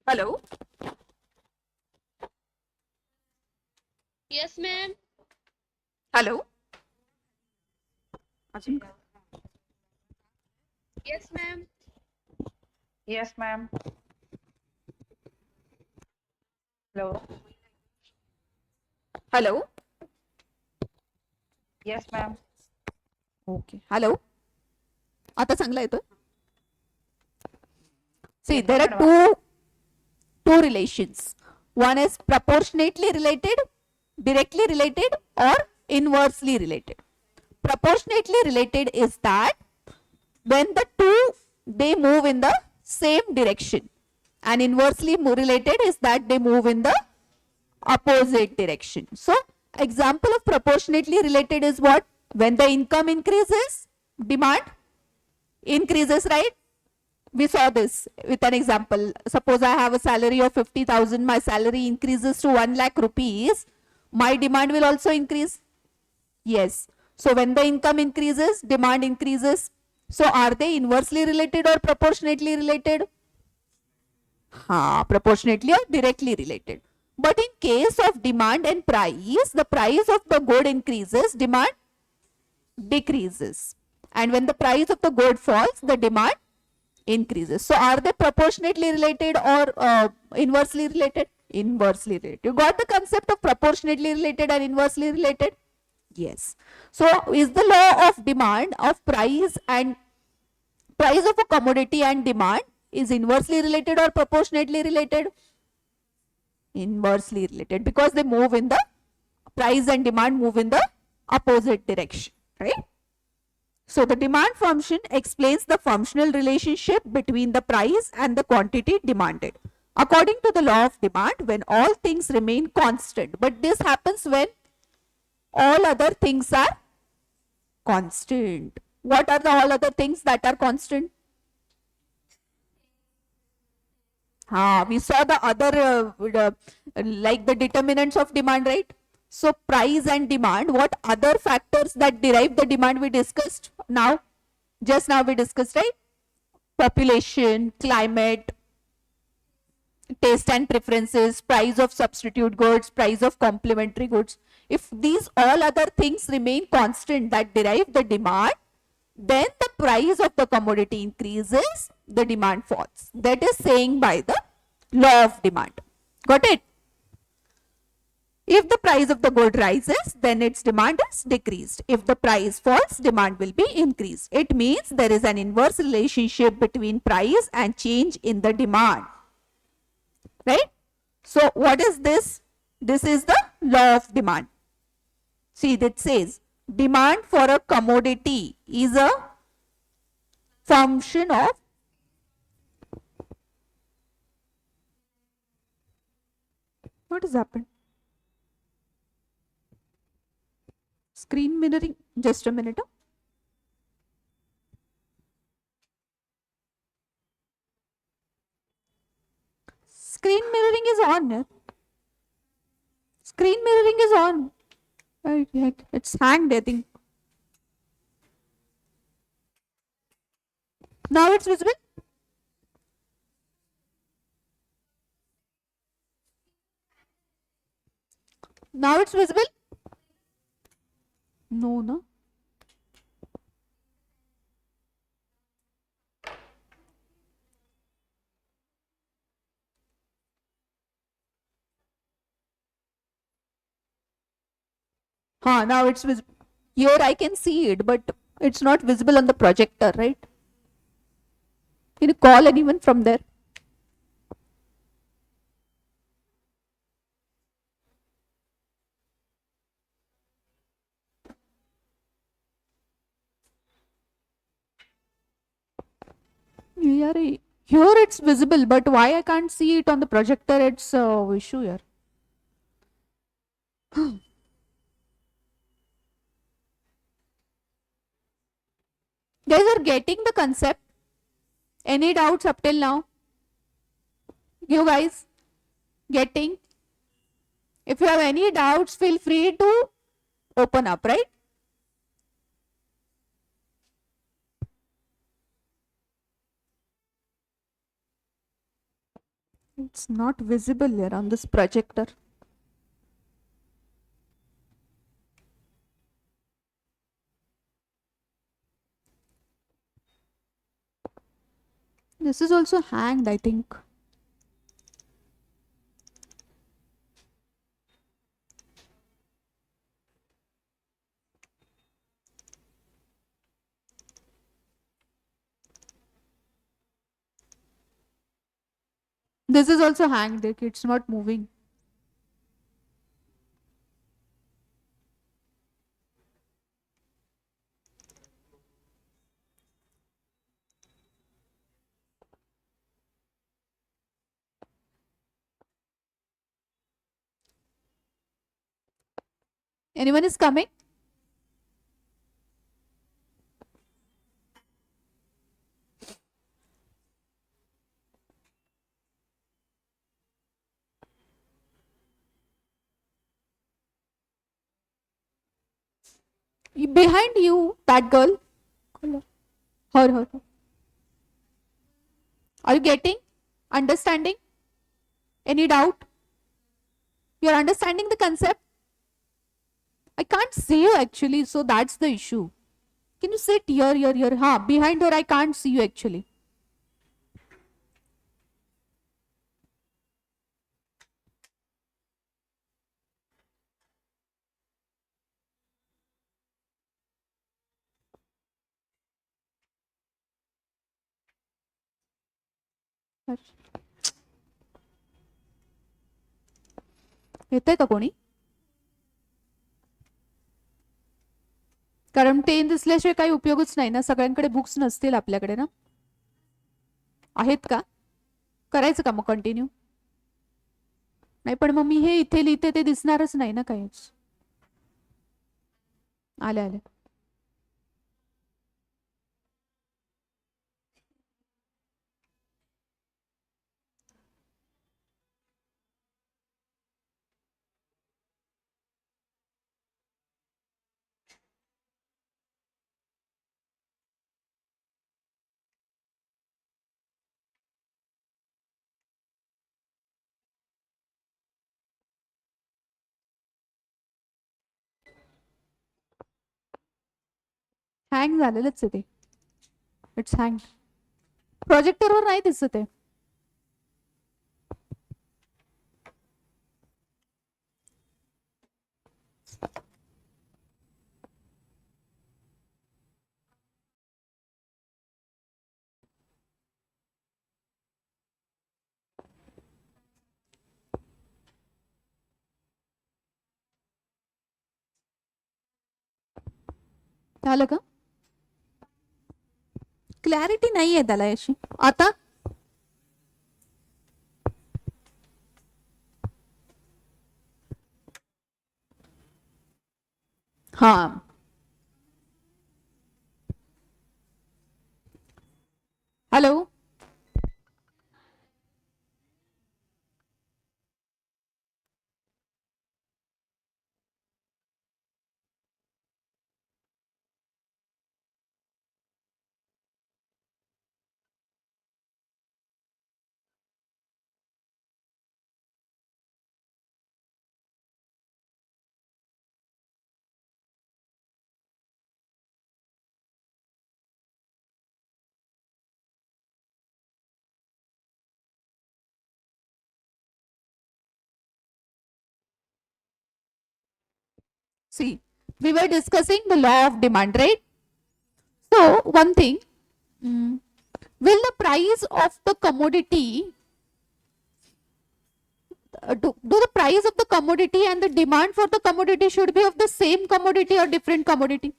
S2: Hello?
S3: Yes, ma'am.
S2: Hello?
S3: Yes, ma'am.
S4: Yes, ma'am. Hello.
S2: Hello?
S4: Yes, ma'am.
S2: Okay. Hello? आता चांगला येतोय? See,
S4: Yes,
S2: there are
S4: madam.
S2: two relations. One is proportionately related, directly related, or inversely related. Proportionately related is that when the two they move in the same direction, and inversely related is that they move in the opposite direction. So, example of proportionately related is what? When the income increases, demand increases, right? We saw this with an example. Suppose I have a salary of 50,000, my salary increases to 1 lakh rupees, my demand will also increase. Yes. So when the income increases, demand increases. So are they inversely related or proportionately related? Proportionately or directly related. But in case of demand and price, the price of the good increases, demand decreases. And when the price of the good falls, the demand increases. So are they proportionately related or inversely related? Inversely related. You got the concept of proportionately related and inversely related? Yes. So is the law of demand of price and price of a commodity and demand is inversely related or proportionately related? Inversely related, because they move in the price and demand move in the opposite direction, right? So the demand function explains the functional relationship between the price and the quantity demanded. According to the law of demand, when all things remain constant, but this happens when all other things are constant. What are the all other things that are constant? We saw the other like the determinants of demand, right? So price and demand, what other factors that derive the demand we discussed now? Just now we discussed, right? Population, climate, taste and preferences, price of substitute goods, price of complementary goods. If these all other things remain constant that derive the demand, then the price of the commodity increases, the demand falls. That is saying by the law of demand. Got it? If the price of the good rises, then its demand is decreased. If the price falls, demand will be increased. It means there is an inverse relationship between price and change in the demand. Right? So what is this? This is the law of demand. See, that says demand for a commodity is a function of what has happened? Screen mirroring. Just a minute. Screen mirroring is on. Yeah. Screen mirroring is on. It's hanged, I think. Now it's visible. Now it's visible. No, no. Now it's visible. Here I can see it, but it's not visible on the projector, right? Can you call anyone from there? Here it's visible, but why I can't see it on the projector? It's issue here. Guys are getting the concept. Any doubts up till now? You guys getting? If you have any doubts, feel free to open up, right? It's not visible here on this projector. This is also hanged, I think. This is also hanged, it's not moving. Anyone is coming? Behind you, that girl. Her. Are you getting? Understanding? Any doubt? You're understanding the concept? I can't see you actually, so that's the issue. Can you sit here? Behind her, I can't see you actually. येतंय का कोणी? कारण ते दिसल्याशिवाय काही उपयोगच नाही ना, सगळ्यांकडे books नसतील आपल्याकडे ना. आहेत का? करायचं का मग कंटिन्यू? नाही पण मग मी हे इथे लिहिते ते दिसणारच नाही ना काहीच. आले. हँग झालेलंच आहे ते. It's hang. प्रोजेक्टरवर नाही दिसत आहे. क्या लगा? क्लॅरिटी नाही आहे त्याला अशी. आता हा, hello. See, we were discussing the law of demand, right? So, one thing, will the price of the commodity, do the price of the commodity and the demand for the commodity should be of the same commodity or different commodity?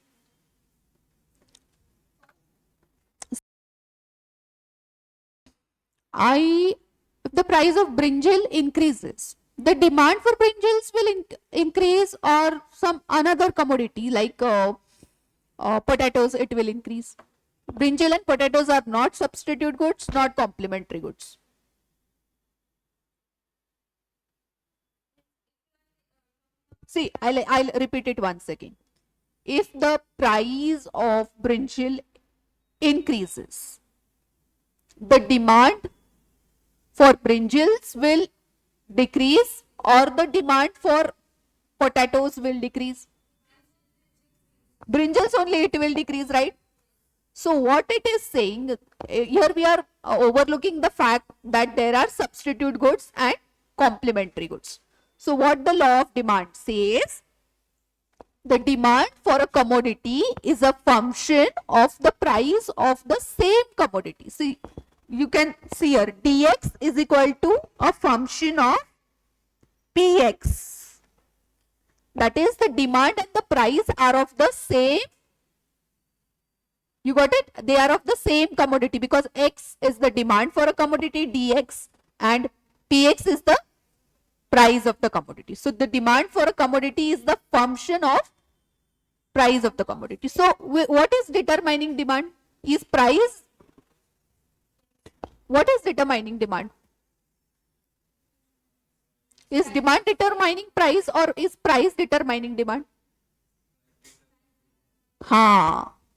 S2: If the price of brinjal increases, the demand for brinjals will increase, or some another commodity like potatoes, it will increase. Brinjal and potatoes are not substitute goods, not complementary goods. See, I'll repeat it once again. If the price of brinjal increases, the demand for brinjals will decrease, or the demand for potatoes will decrease. Brinjals only it will decrease, right? So what it is saying, here we are overlooking the fact that there are substitute goods and complementary goods. So what the law of demand says, the demand for a commodity is a function of the price of the same commodity. See, you can see here dx is equal to a function of px. That is, the demand and the price are of the same. You got it? They are of the same commodity, because x is the demand for a commodity, dx, and px is the price of the commodity. So the demand for a commodity is the function of price of the commodity. So what is determining demand? Is price. What is determining demand? Is demand determining price, or is price determining demand?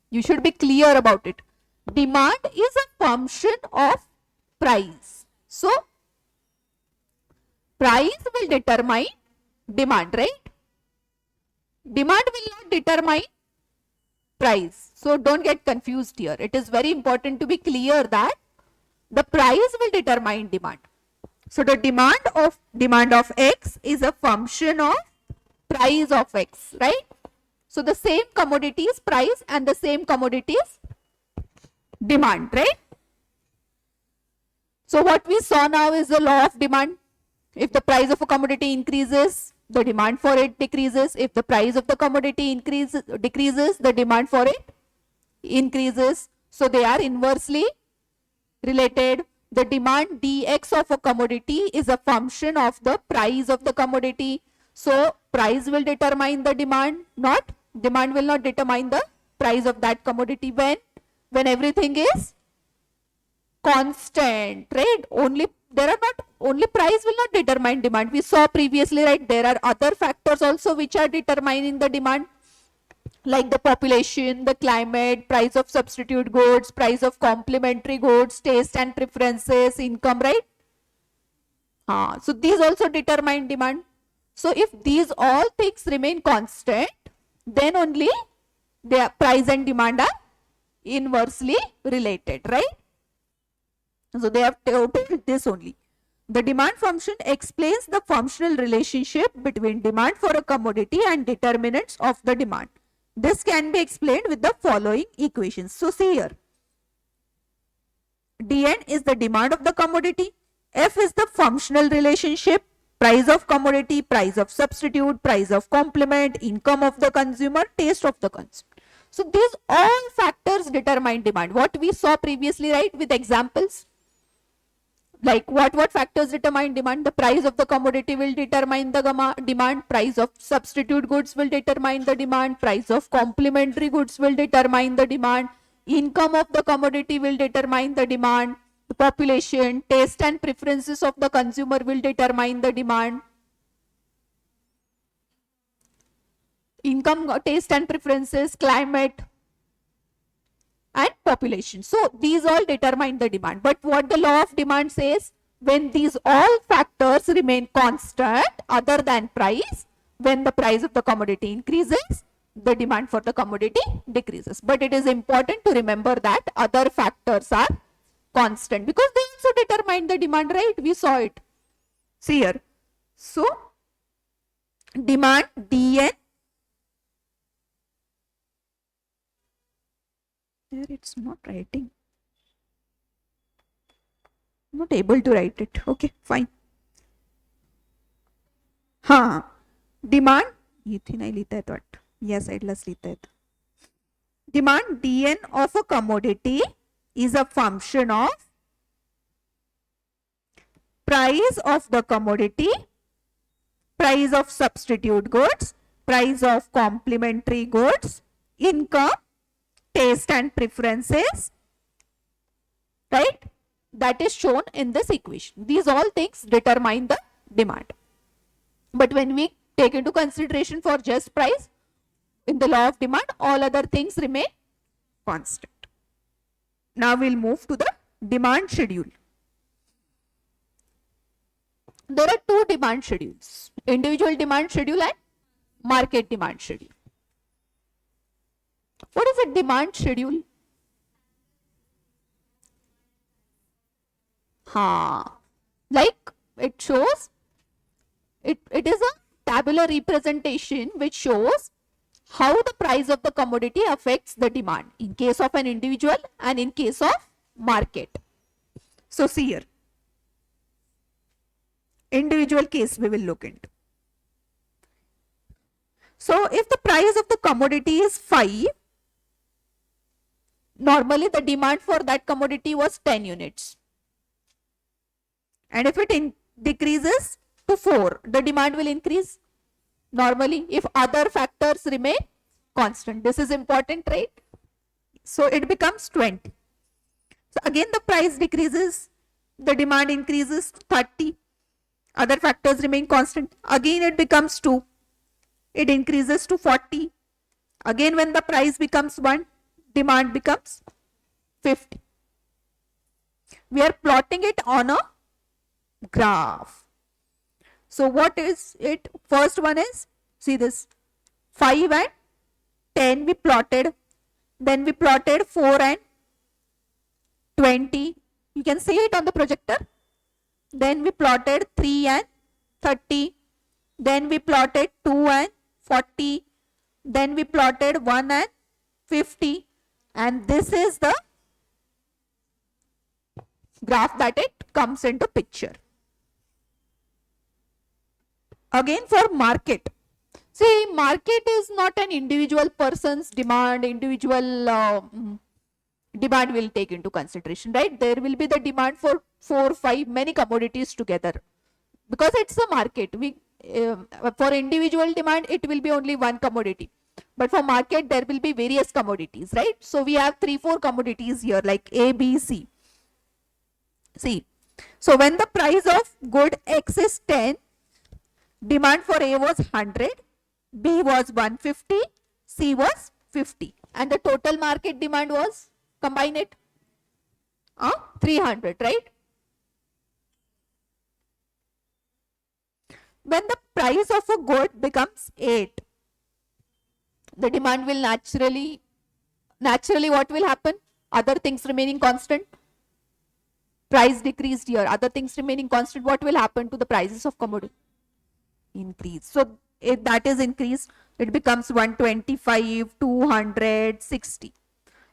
S2: You should be clear about it. Demand is a function of price. So price will determine demand, right? Demand will not determine price. So don't get confused here. It is very important to be clear that the price will determine demand. So the demand of x is a function of price of x, right? So the same commodity is price and the same commodity is demand, right? So what we saw now is the law of demand. If the price of a commodity increases, the demand for it decreases. If the price of the commodity decreases, the demand for it increases. So they are inversely related. The demand dx of a commodity is a function of the price of the commodity. So price will determine the demand, not demand will not determine the price of that commodity when everything is constant, right? Only price will not determine demand. We saw previously, right? There are other factors also which are determining the demand, like the population, the climate, price of substitute goods, price of complementary goods, taste and preferences, income, right? So these also determine demand. So if these all things remain constant, then only their price and demand are inversely related, right? So they have told this only. The demand function explains the functional relationship between demand for a commodity and determinants of the demand. This can be explained with the following equations. So see here, dn is the demand of the commodity, f is the functional relationship, price of commodity, price of substitute, price of complement, income of the consumer, taste of the consumer. So these all factors determine demand. What we saw previously, right, with examples. Like what factors determine demand? The price of the commodity will determine the demand. Price of substitute goods will determine the demand. Price of complementary goods will determine the demand. Income of the commodity will determine the demand. The population, taste and preferences of the consumer will determine the demand. Income, taste and preferences, climate, and population. So these all determine the demand. But what the law of demand says, when these all factors remain constant other than price, when the price of the commodity increases, the demand for the commodity decreases. But it is important to remember that other factors are constant because they also determine the demand, right? We saw it. See here. So demand Dn, there it's not writing. I'm not able to write it. Okay, fine. हाँ, demand इथे नाही लिहिता येत वाटतं. या साईडलाच लिहिता येत. Demand Dn of a commodity is a function of price of the commodity, price of substitute goods, price of complementary goods, income, taste and preferences, right? That is shown in this equation. These all things determine the demand. But when we take into consideration for just price, in the law of demand, all other things remain constant. Now we'll move to the demand schedule. There are two demand schedules, individual demand schedule and market demand schedule. What is a demand schedule? Like it shows, it is a tabular representation which shows how the price of the commodity affects the demand in case of an individual and in case of market. So see here, individual case we will look into. So if the price of the commodity is 5, normally the demand for that commodity was 10 units. And if it decreases to 4, the demand will increase normally if other factors remain constant. This is important, right? So it becomes 20. So again the price decreases, the demand increases 30. Other factors remain constant. Again it becomes 2. It increases to 40. Again when the price becomes 1, demand becomes 50. We are plotting it on a graph. So what is it? First one is, see this, 5 and 10 we plotted. Then we plotted 4 and 20. You can see it on the projector. Then we plotted 3 and 30. Then we plotted 2 and 40. Then we plotted 1 and 50. And this is the graph that it comes into picture. Again for market. See, market is not an individual person's demand, individual demand will take into consideration, right? There will be the demand for 4, 5, many commodities together. Because it's a market. For individual demand, it will be only one commodity. But for market, there will be various commodities, right? So we have 3, 4 commodities here like A, B, C. See, so when the price of good X is 10, demand for A was 100, B was 150, C was 50. And the total market demand was, combine it, 300, right? When the price of a good becomes 8, the demand will naturally what will happen? Other things remaining constant. Price decreased here, other things remaining constant. What will happen to the prices of commodity? Increase. So if that is increased, it becomes 125, 200, 60.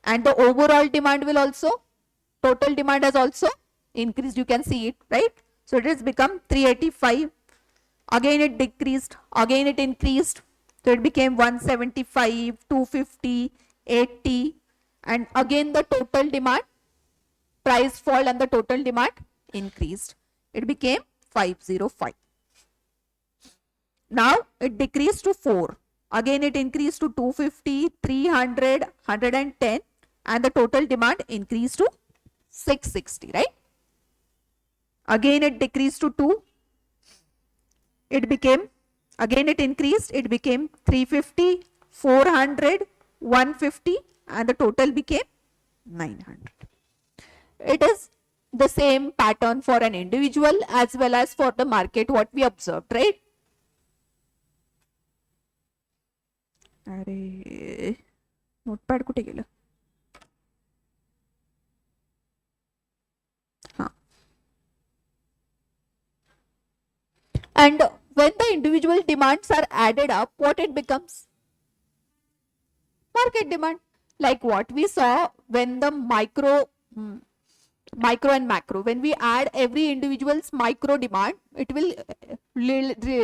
S2: And the overall demand will also, total demand has also increased. You can see it, right? So it has become 385. Again it decreased, again it increased. So it became 175, 250, 80, and again the total demand, price fall and the total demand increased. It became 505. Now it decreased to 4. Again it increased to 250, 300, 110, and the total demand increased to 660, right? Again it decreased to 2. It became, again it increased, it became 350, 400, 150, and the total became 900. It is the same pattern for an individual as well as for the market, what we observed, right? अरे notepad कुठे गेलं? हाँ. And when the individual demands are added up, what it becomes? Market demand. Like what we saw when the micro and macro, when we add every individual's micro demand, it will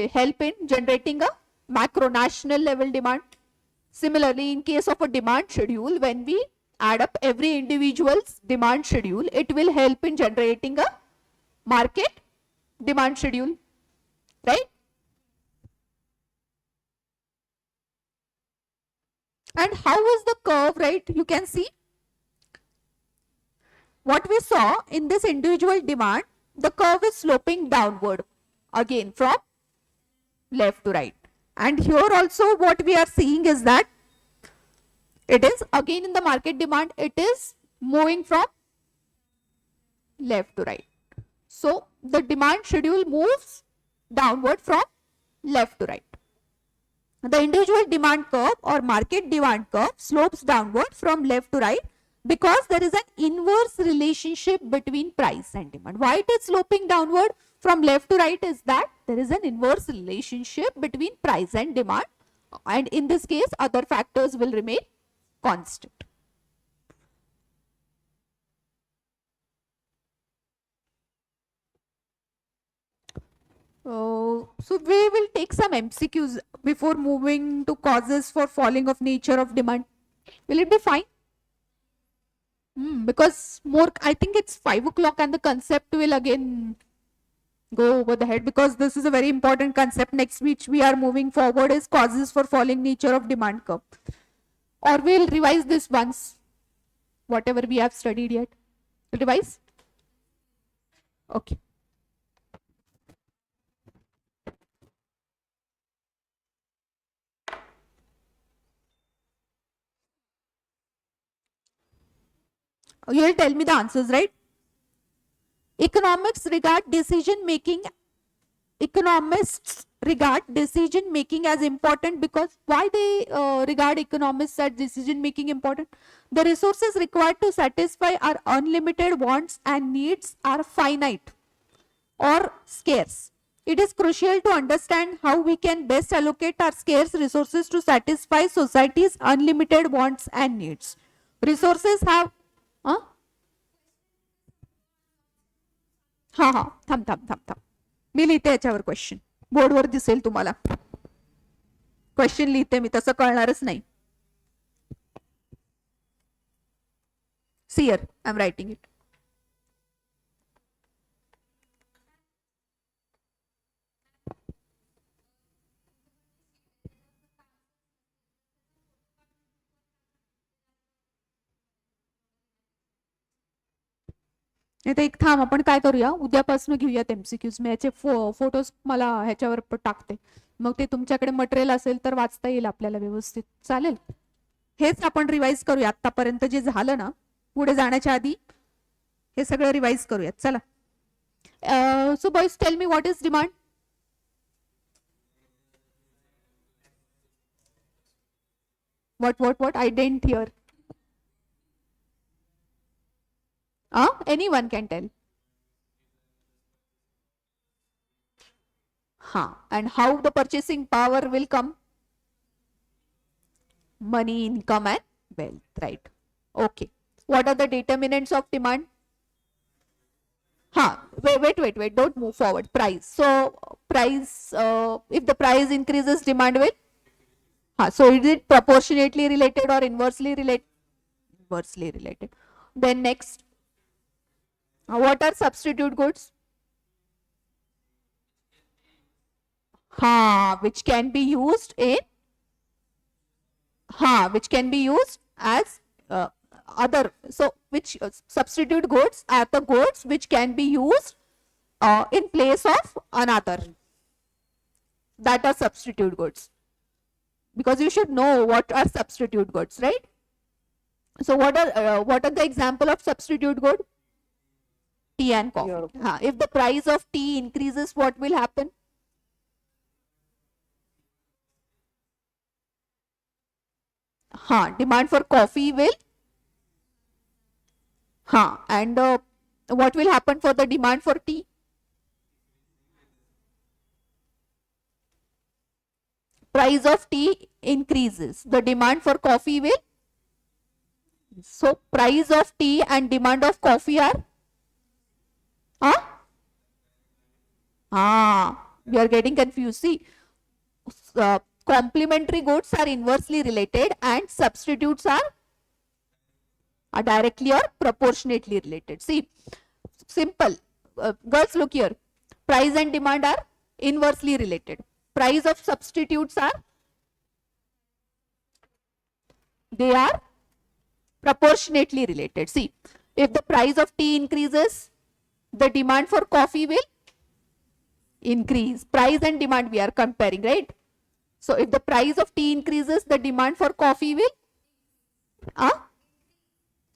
S2: help in generating a macro national level demand. Similarly, in case of a demand schedule, when we add up every individual's demand schedule, it will help in generating a market demand schedule, right? And how is the curve, right? You can see what we saw in this individual demand, the curve is sloping downward again from left to right. And here also what we are seeing is that it is again in the market demand, it is moving from left to right. So the demand schedule moves downward from left to right. The individual demand curve or market demand curve slopes downward from left to right because there is an inverse relationship between price and demand. Why it is sloping downward from left to right is that there is an inverse relationship between price and demand, and in this case other factors will remain constant. So we will take some MCQs before moving to causes for falling of nature of demand. Will it be fine? Because more, I think it's 5 o'clock and the concept will again go over the head because this is a very important concept. Next which we are moving forward is causes for falling nature of demand curve. Or we'll revise this once, whatever we have studied yet. Revise? Okay. You will tell me the answers, right? Economists regard decision making as important because why they regard economists as decision making important? The resources required to satisfy our unlimited wants and needs are finite or scarce. It is crucial to understand how we can best allocate our scarce resources to satisfy society's unlimited wants and needs. Resources have थांब मी लिहिते याच्यावर question, बोर्डवर दिसेल तुम्हाला. Question लिहिते मी, तसं कळणारच नाही. See here, I'm writing it. नाही तर एक थांब, आपण काय करूया, उद्यापासून घेऊयात एमसीक्यूज. मी याचे फोटोज मला ह्याच्यावर टाकते, मग ते तुमच्याकडे मटेरियल असेल तर वाचता येईल आपल्याला व्यवस्थित. चालेल? हेच आपण रिवाइज करूया. आतापर्यंत जे झालं ना, पुढे जाण्याच्या आधी हे सगळं रिवाइज करूयात. चला. So boys, tell me what is demand. what I didn't hear. Anyone can tell. And how the purchasing power will come? Money, income and wealth, right? Okay. What are the determinants of demand? Wait, don't move forward. Price. So price, if the price increases, demand will So is it proportionately related or inversely related? Inversely related. Then next, what are substitute goods? Which can be used in, which can be used as other. So which substitute goods are the goods which can be used in place of another. That are substitute goods. Because you should know what are substitute goods, right? So what are the example of substitute good? Tea and coffee. If the price of tea increases, what will happen? Demand for coffee will. And what will happen for the demand for tea? Price of tea increases. The demand for coffee will. So price of tea and demand of coffee are. We are getting confused. See, complementary goods are inversely related and substitutes are directly or proportionately related. See, simple. Girls, look here. Price and demand are inversely related. Price of substitutes are, they are proportionately related. See, if the price of tea increases, the demand for coffee will increase. Price and demand we are comparing, right? So if the price of tea increases, the demand for coffee will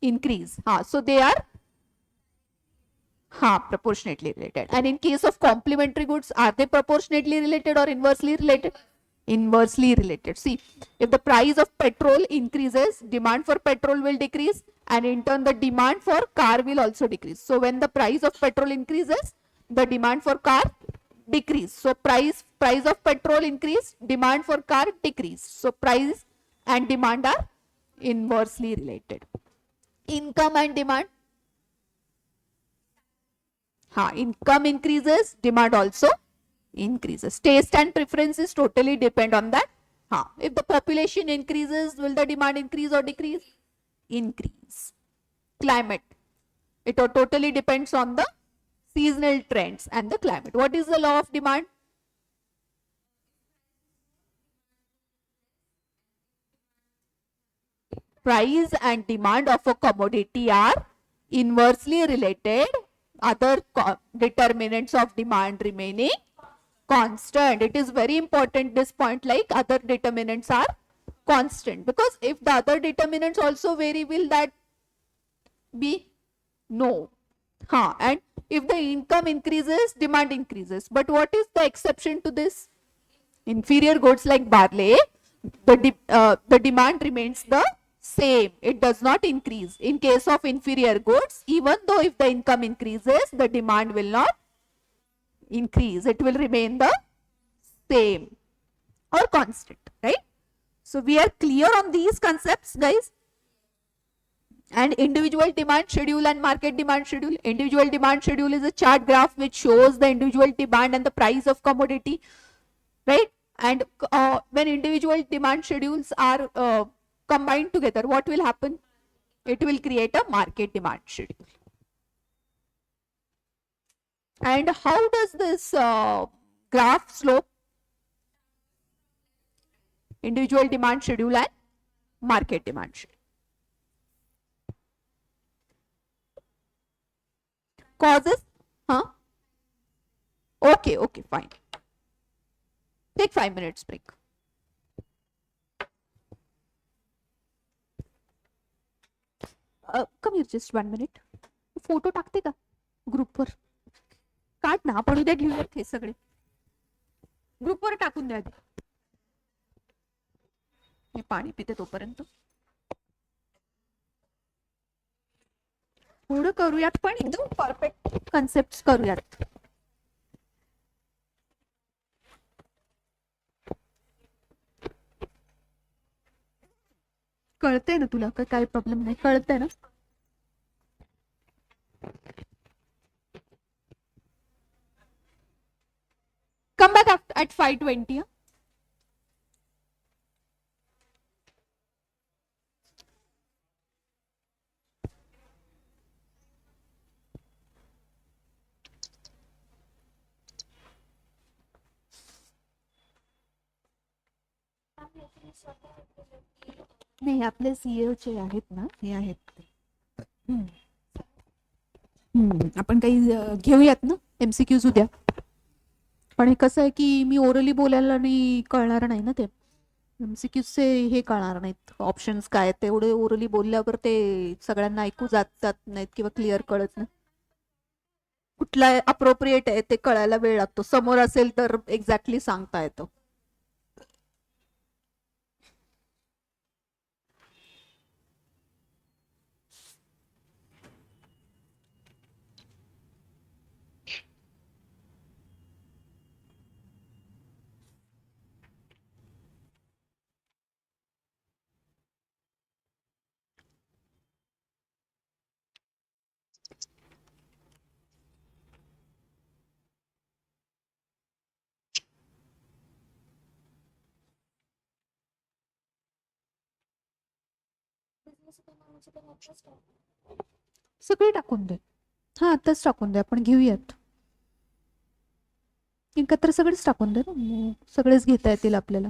S2: increase. So they are proportionately related. And in case of complementary goods, are they proportionately related or inversely related? Inversely related. See, if the price of petrol increases, demand for petrol will decrease, and in turn the demand for car will also decrease. So when the price of petrol increases, the demand for car decrease. So price of petrol increase, demand for car decrease. So price and demand are inversely related. Income and demand. Income increases, demand also increases. Taste and preferences totally depend on that. If the population increases, will the demand increase or decrease? Increase. Climate. It totally depends on the seasonal trends and the climate. What is the law of demand? Price and demand of a commodity are inversely related. Other determinants of demand remaining constant. It is very important, this point, like other determinants are constant, because if the other determinants also vary, will that be? No. And if the income increases, demand increases. But what is the exception to this? Inferior goods like barley, the demand remains the same. It does not increase. In case of inferior goods, even though if the income increases, the demand will not increase. It will remain the same or constant, right? So we are clear on these concepts, guys. And individual demand schedule and market demand schedule. Individual demand schedule is a chart graph which shows the individual demand and the price of commodity, right? And when individual demand schedules are combined together, what will happen? It will create a market demand schedule. And how does this graph slope? Individual demand schedule and market demand schedule. Causes? Okay, fine. Take 5 minutes break. Come here, just 1 minute. Photo टाकते का ग्रुपवर? काट ना, आपण उद्या घेऊयात हे सगळे. ग्रुपवर टाकून द्या आधी. मी पाणी पिते तोपर्यंत. थोडं करूयात पण एकदम परफेक्ट कन्सेप्ट करूयात. कळतंय ना तुला? काय प्रॉब्लेम नाही? कळतंय ना? Come back at 5:20. नाही आपले सीएचे आहेत ना हे आहेत ते. आपण काही घेऊयात ना MCQs उद्या. पण हे कसं आहे की मी ओरली बोलायला आणि कळणार नाही ना ते MCQचे हे कळणार नाहीत ऑप्शन्स काय तेवढे ओरली बोलल्यावर ते सगळ्यांना ऐकू जात नाहीत किंवा क्लिअर कळत नाही. कुठला अप्रोप्रिएट आहे ते कळायला वेळ लागतो समोर असेल तर एक्झॅक्टली सांगता येतं. सगळे टाकून दे. हा आताच टाकून दे आपण घेऊयात एकत्र सगळेच टाकून दे ना मग सगळेच घेता येतील आपल्याला.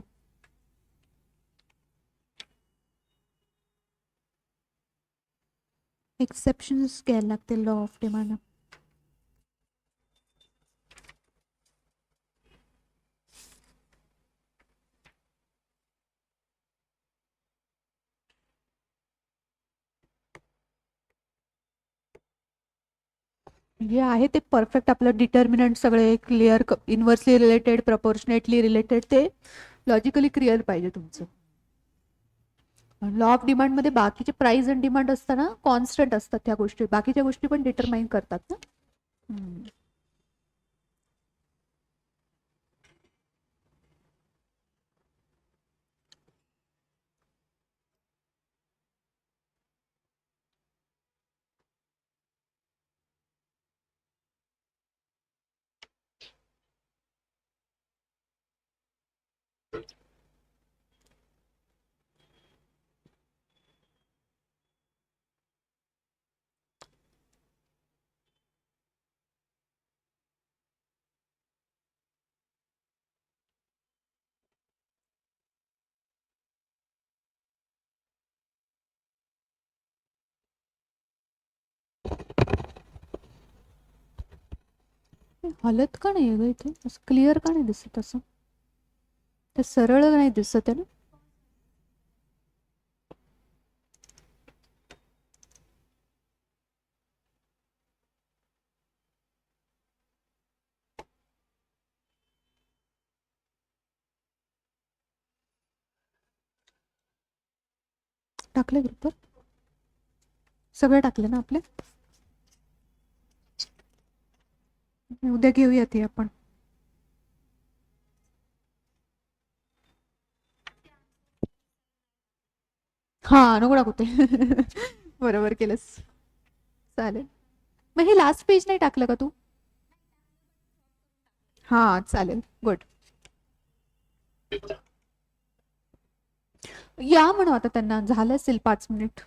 S2: एक्सेप्शन्स घ्यायला लागतील लॉ ऑफ डिमांड. जे आहे ते परफेक्ट आपलं डिटर्मिनंट सगळे clear inversely related proportionately related ते लॉजिकली क्लिअर पाहिजे तुमचं. लॉ ऑफ डिमांड मध्ये बाकीचे प्राइस अँड डिमांड असताना कॉन्स्टंट असतात त्या गोष्टी बाकीच्या गोष्टी पण डिटरमाइन करतात ना. हलत का नाही ग इथे असं क्लिअर का नाही दिसत असं ते सरळ नाही दिसत आहे ना. टाकले ग्रुपवर सगळे टाकले ना आपले. उद्या घेऊयात हे आपण. हा नको टाकू ते बरोबर केलंस चालेल. मग हे लास्ट पेज नाही टाकलं का तू. हा चालेल गुड. या म्हणू आता त्यांना झालं असेल 5 मिनिट.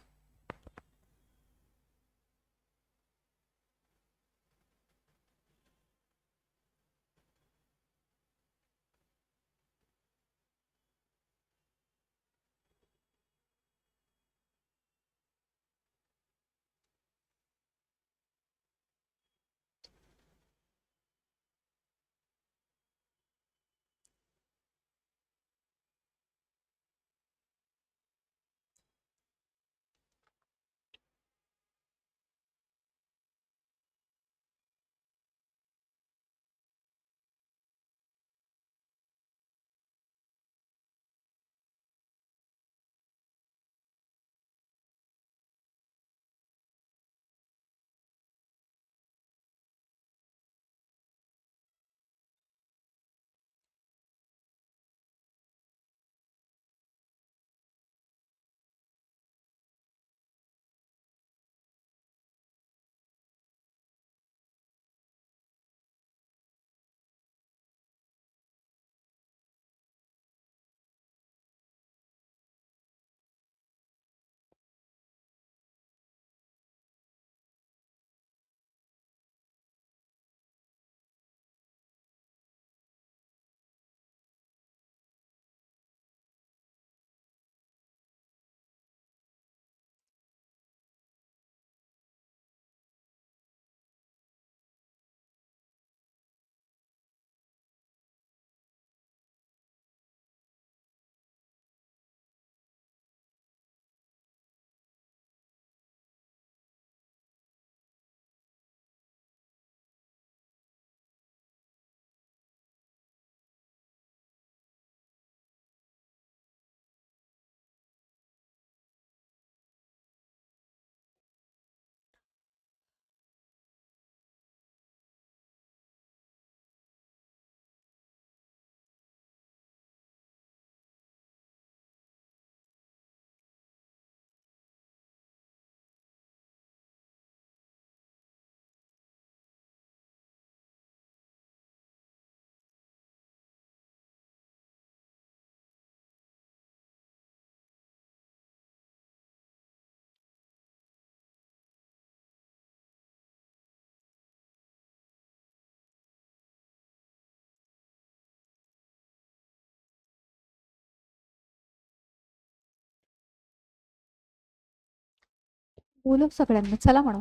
S2: बोलव सगळ्यांना, चला म्हणा.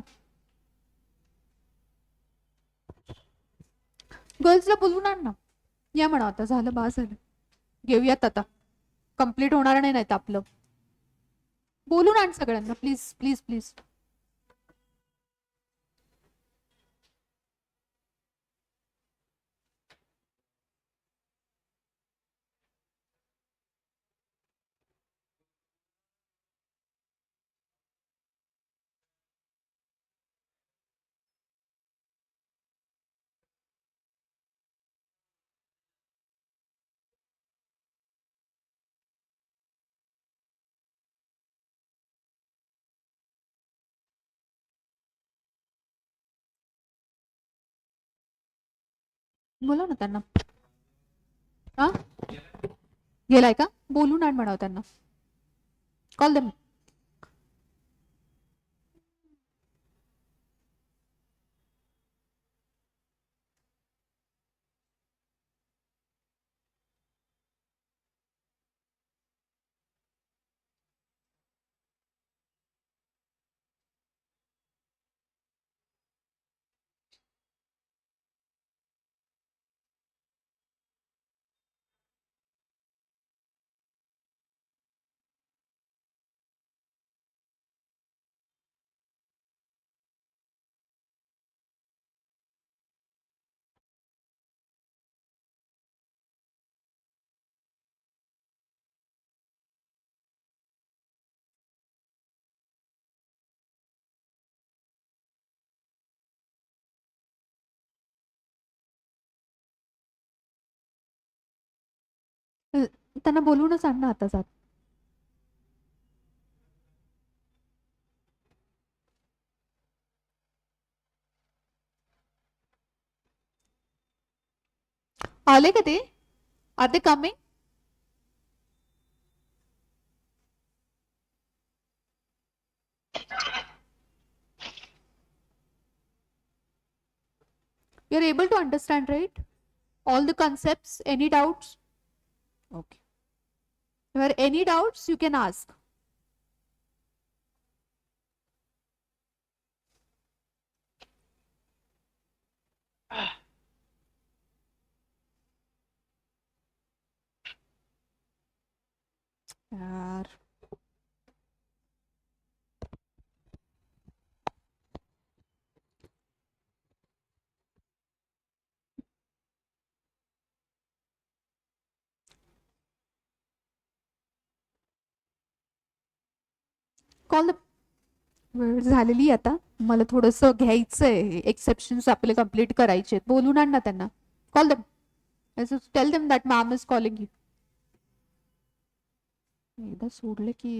S2: गर्ल्सला बोलवून आण ना, या म्हणा. आता झालं, बा झालं, घेऊयात आता. कंप्लीट होणार नाही नाहीत आपलं. बोलून आण सगळ्यांना, प्लीज प्लीज प्लीज. बोला ना त्यांना. हा, गेलाय का? बोलून आण म्हणाव त्यांना. Call them. त्यांना बोलूनच आण ना आता जात. आले का ते? Are they coming? You're able to understand, right? All the concepts, any doubts? Okay. If there are any doubts, you can ask. यार, कॉल. वेळ झालेली आता, मला थोडस घ्यायचंय. एक्सेप्शन्स आपले कंप्लीट करायचे. बोलून आण ना त्यांना. Call them. Tell them that ma'am is calling you. एकदा सोडलं की.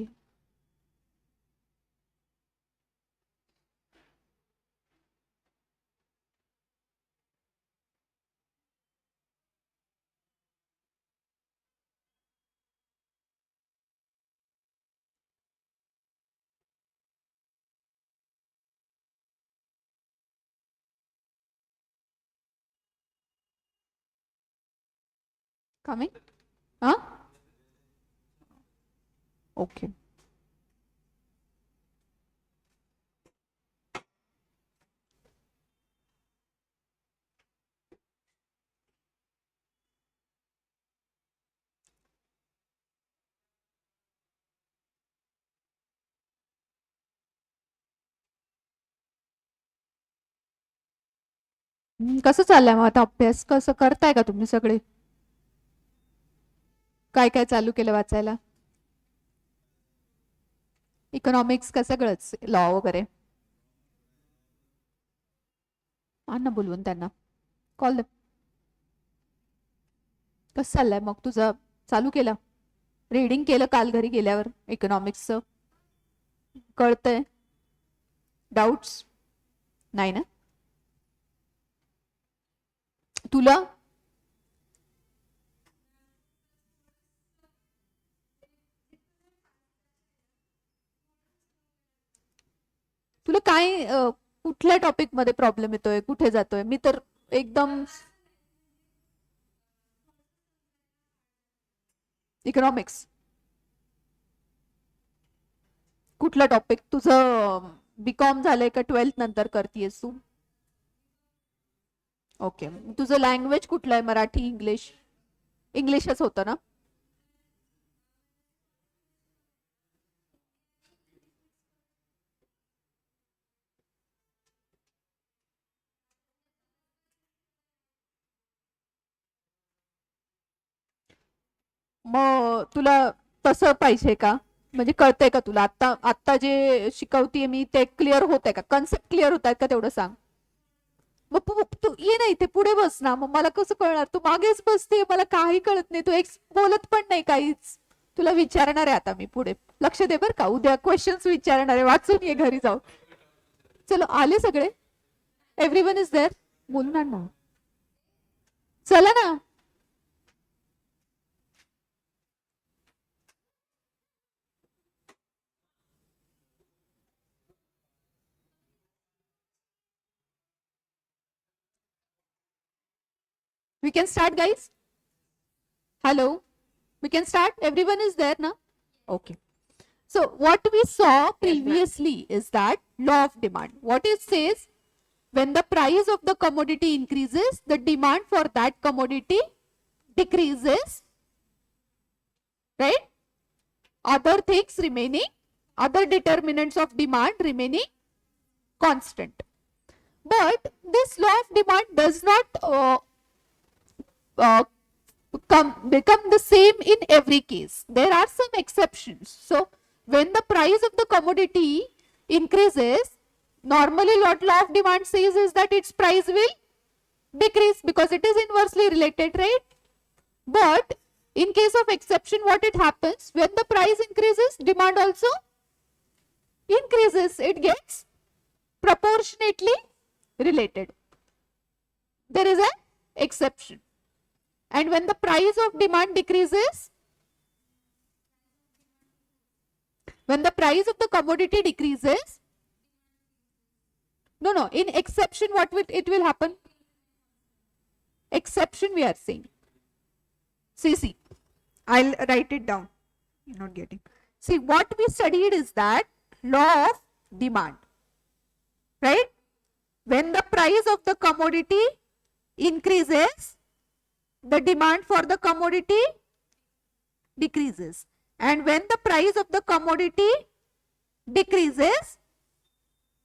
S2: कमिंग? हा, ओके. कसं चाललंय मग आता अभ्यास? कसं करताय का तुम्ही सगळे? काय काय चालू केलं वाचायला? इकॉनॉमिक्स का सगळंच, लॉ वगैरे? आण ना बोलवून त्यांना. कॉल. कसं चाललंय मग तुझं? चालू केलं? रीडिंग केलं काल घरी गेल्यावर इकॉनॉमिक्सचं? कळतंय? डाऊट्स नाही ना तुला? तुला काय कुठल्या टॉपिक मध्ये प्रॉब्लेम येतोय? कुठे जातोय? मी तर एकदम. इकॉनॉमिक्स कुठला टॉपिक तुझं? बीकॉम झालंय का 12th नंतर करतेयस तू? ओके, तुझं लँग्वेज कुठलं आहे? मराठी, इंग्लिश? इंग्लिशच होतं ना? मग तुला तसं पाहिजे का? म्हणजे कळतंय का तुला? आता आता जे शिकवतीये मी ते क्लिअर होत आहे का? कन्सेप्ट क्लिअर होत आहेत का तेवढं सांग. मग तू ये ना इथे पुढे बस ना, मग मला कसं कळणार? तू मागेच बसते, मला काही कळत नाही, तू एक बोलत पण नाही काहीच. तुला विचारणार आहे आता मी पुढे, लक्ष दे बर का. उद्या क्वेश्चन्स विचारणार आहे, वाचून ये घरी जाऊ. चलो आले सगळे? Everyone is there? बोलणार ना, चला ना. We can start, guys. Hello, we can start. Everyone is there now? Okay. So what we saw previously is that law of demand. What it says, when the price of the commodity increases, the demand for that commodity decreases, right? Other things remaining, other determinants of demand remaining constant. But this law of demand does not become the same in every case. There are some exceptions. So when the price of the commodity increases, normally what law of demand says is that its price will decrease because it is inversely related, right? But in case of exception, what it happens, when the price increases, demand also increases. It gets proportionately related. There is an exception. And when the price of demand decreases, when the price of the commodity decreases, no, in exception, what will it will happen? Exception we are saying. See, I'll write it down. You're not getting. See, what we studied is that law of demand, right? When the price of the commodity increases, the demand for the commodity decreases. And when the price of the commodity decreases,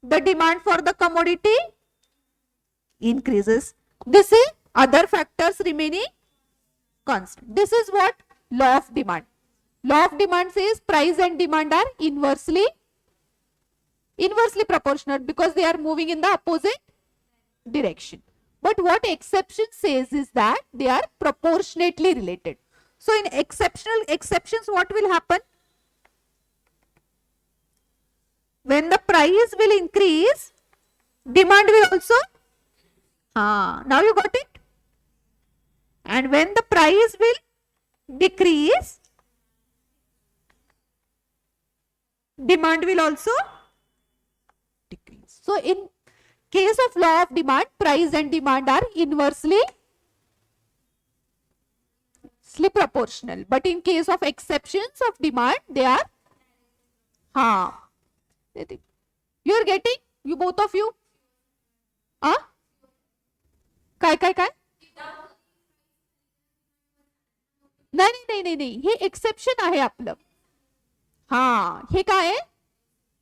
S2: the demand for the commodity increases. This is other factors remaining constant. This is what law of demand. Law of demand says price and demand are inversely proportional because they are moving in the opposite direction. But what exception says is that they are proportionately related. So in exceptions, what will happen? When the price will increase, demand will also. Now you got it? And when the price will decrease, demand will also decrease. So in case of law of demand, price and demand are inversely proportional. But in case of exceptions of demand, they are you are getting? You both of you? काय? नाही, हे exception आहे आपलं. हे काय आहे?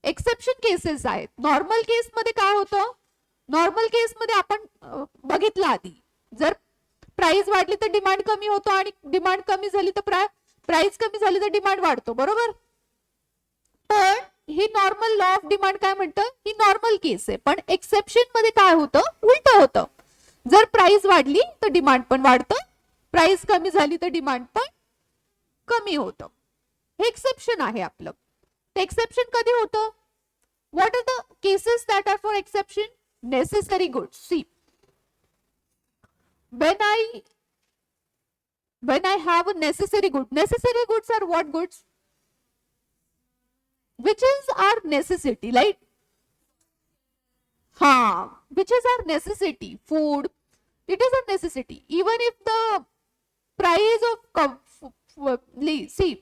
S2: Exception cases आहेत. Normal case मध्ये काय होतं? नॉर्मल केस मध्ये आपण बघितलं आधी, जर प्राइस वाढली तर डिमांड कमी होतो आणि डिमांड कमी झाली तर प्राइस कमी झाली तर डिमांड वाढतो, बरोबर? पण ही नॉर्मल लॉ ऑफ डिमांड काय म्हणतं? ही नॉर्मल केस आहे. पण एक्सेप्शन मध्ये काय होतं? उलट होतं. जर प्राइस वाढली तर डिमांड पण वाढतं, प्राइस कमी झाली तर डिमांड पण कमी होतं. हे एक्सेप्शन आहे आपलं. ते एक्सेप्शन कधी होतं? What are the cases that are for exception? Necessary goods. See, when I have a necessary goods are what goods? Which is our necessity, right? Which is our necessity? Food, it is a necessity. Even if the price of see,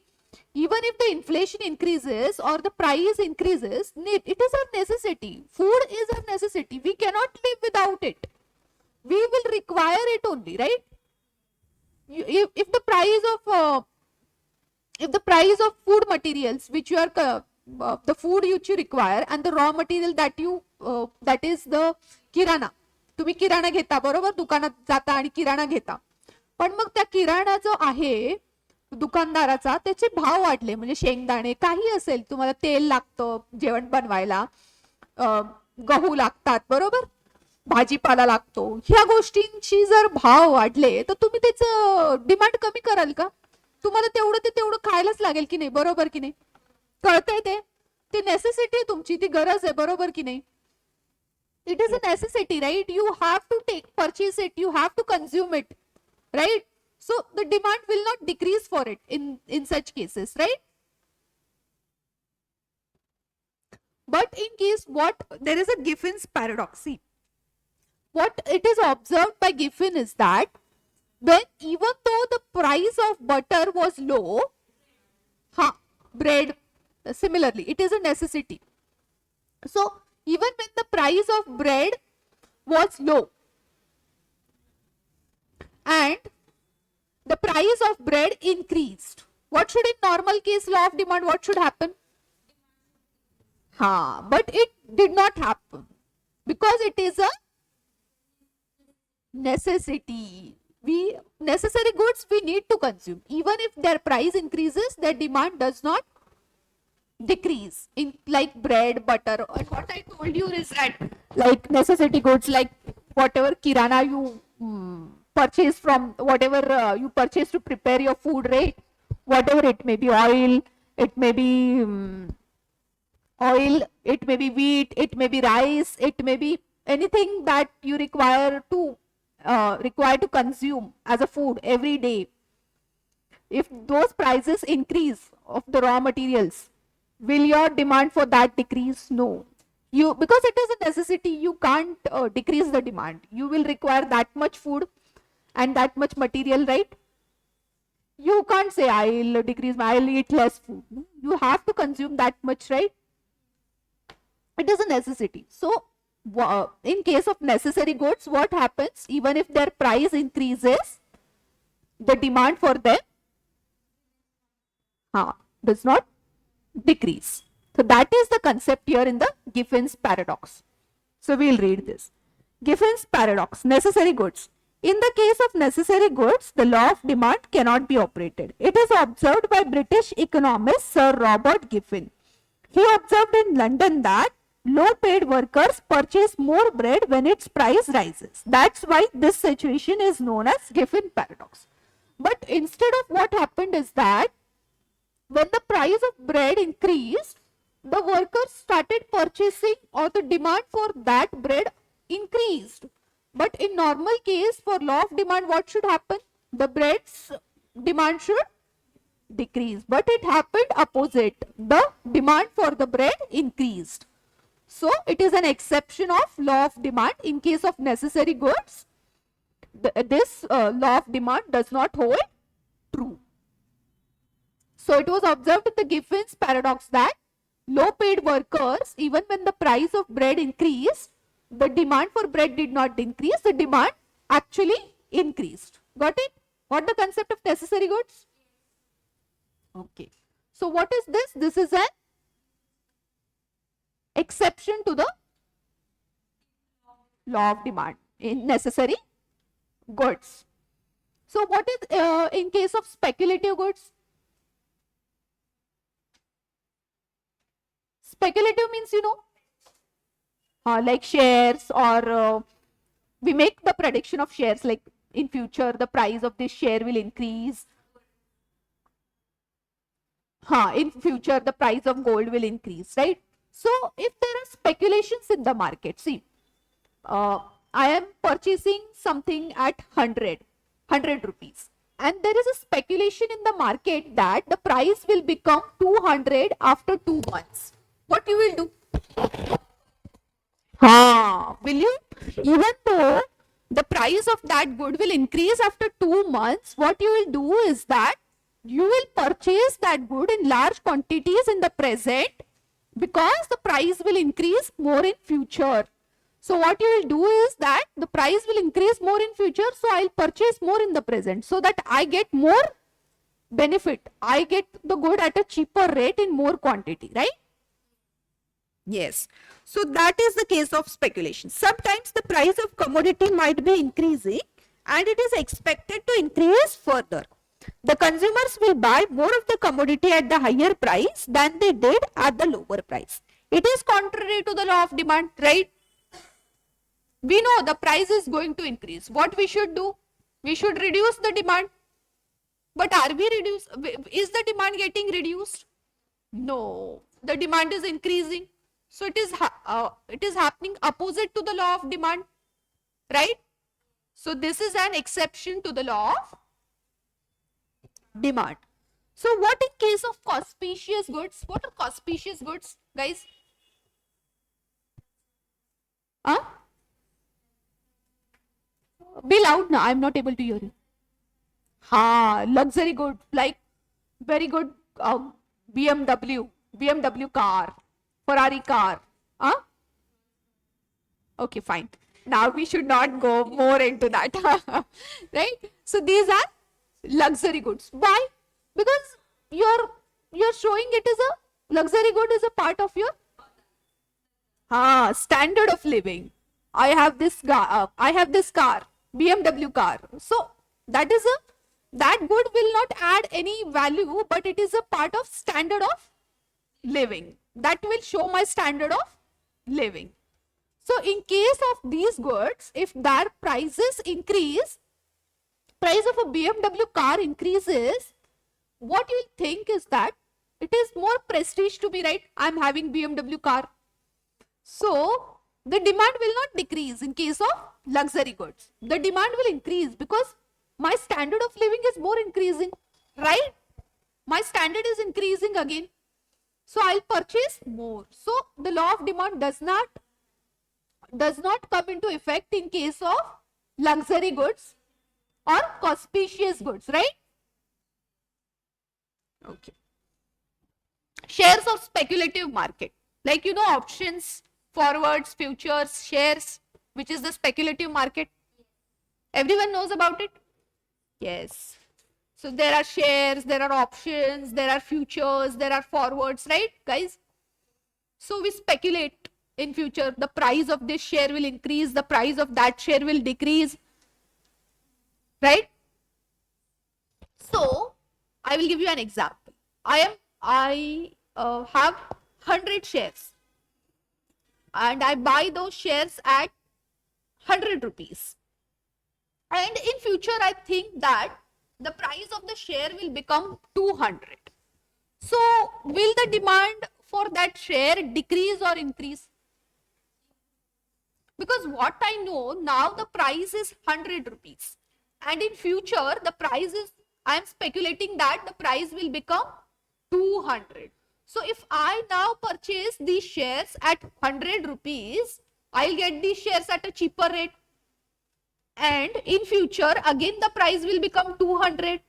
S2: even if the inflation increases or the price increases, it is a necessity. Food is a necessity. We cannot live without it. We will require it only, right? If the price of food materials which you are the food which you require and the raw material that you that is the किराणा, तुम्ही किराणा घेता बरोबर, दुकानात जाता आणि किराणा घेता, पण मग त्या किराणा जो आहे दुकानदाराचा त्याचे भाव वाढले, म्हणजे शेंगदाणे काही असेल, तुम्हाला तेल लागतं जेवण बनवायला, गहू लागतात बरोबर, भाजीपाला लागतो, ह्या गोष्टींची जर भाव वाढले तर तुम्ही त्याचं डिमांड कमी कराल का? तुम्हाला तेवढं ते तेवढं खायलाच लागेल की नाही, बरोबर की नाही? कळतंय ते नेसेसिटी आहे तुमची, ती गरज आहे, बरोबर की नाही? It is a necessity, right? You have to purchase it, you have to consume it, right? So the demand will not decrease for it in such cases, right? But in case there is a Giffin's paradox. See, what it is observed by Giffin is that when even though the price of butter was low, bread similarly, it is a necessity. So even when the price of bread was low, and the price of bread increased, what should in normal case law of demand, what should happen? But it did not happen because it is a necessity. Necessary goods we need to consume. Even if their price increases, their demand does not decrease. In like bread, butter, and what I told you is that like necessity goods, like whatever kirana you purchase from, whatever you purchase to prepare your food, right? Whatever it may be, oil, it may be it may be wheat, it may be rice, it may be anything that you require to consume as a food every day. If those prices increase of the raw materials, will your demand for that decrease? No. Because it is a necessity, you can't decrease the demand. You will require that much food and that much material, right? You can't say I'll eat less food. You have to consume that much, right? It is a necessity. So in case of necessary goods, what happens? Even if their price increases, the demand for them does not decrease. So that is the concept here in the Giffin's paradox. So we'll read this. Giffin's paradox, necessary goods. In the case of necessary goods, the law of demand cannot be operated. It is observed by British economist Sir Robert Giffin. He observed in London that low-paid workers purchase more bread when its price rises. That's why this situation is known as Giffin paradox. But instead of what happened is that when the price of bread increased, the workers started purchasing, or the demand for that bread increased. But in normal case, for law of demand, what should happen? The bread's demand should decrease. But it happened opposite. The demand for the bread increased. So it is an exception of law of demand. In case of necessary goods, this law of demand does not hold true. So it was observed in the Giffin's paradox that low-paid workers, even when the price of bread increased, the demand for bread did not increase, the demand actually increased. Got it? What the concept of necessary goods? Okay. So what is this? This is an exception to the law of demand in necessary goods. So what is in case of speculative goods? Speculative means, you know, like shares, or we make the prediction of shares, like in future the price of this share will increase. In future the price of gold will increase, right? So if there are speculations in the market, see, I am purchasing something at 100 rupees, and there is a speculation in the market that the price will become 200 after 2 months. What you will do? Will you? Even though the price of that good will increase after 2 months, what you will do is that You will purchase that good in large quantities in the present because the price will increase more in future. So what you will do is that the price will increase more in future, so I'll purchase more in the present so that I get more benefit. I get the good at a cheaper rate in more quantity, right? Yes. So that is the case of speculation. Sometimes the price of commodity might be increasing and it is expected to increase further. The consumers will buy more of the commodity at the higher price than they did at the lower price. It is contrary to the law of demand, right? We know the price is going to increase. What we should do? We should reduce the demand. But are we reduce? Is the demand getting reduced? No, the demand is increasing. So it is happening opposite to the law of demand, right? So this is an exception to the law of demand. So what in case of conspicuous goods? What are conspicuous goods, guys? Huh? Be loud now. I'm not able to hear you. Luxury good, like very good BMW car, Ferrari car. Okay, fine. Now we should not go more into that, right? So these are luxury goods. Why? Because you're showing it as a luxury good is a part of your standard of living. I have this car, BMW car. So that good will not add any value, but it is a part of standard of living. That will show my standard of living. So in case of these goods, if their prices increase, price of a BMW car increases, what you think is that it is more prestige to be, right? I'm having BMW car. So the demand will not decrease in case of luxury goods. The demand will increase because my standard of living is more increasing, right? My standard is increasing again. So I'll purchase more. So the law of demand does not come into effect in case of luxury goods or conspicuous goods, right? Okay. Shares of speculative market, like options, forwards, futures, shares, which is the speculative market. Everyone knows about it? Yes. So there are shares, there are options, there are futures, there are forwards, right, guys? So we speculate in future, the price of this share will increase, the price of that share will decrease, right? So I will give you an example. I have 100 shares and I buy those shares at 100 rupees. And in future, I think that the price of the share will become 200. So will the demand for that share decrease or increase? Because what I know now, the price is 100 rupees. And in future, the price is, I am speculating that the price will become 200. So if I now purchase these shares at 100 rupees, I'll get these shares at a cheaper rate. And in future, again, the price will become 200.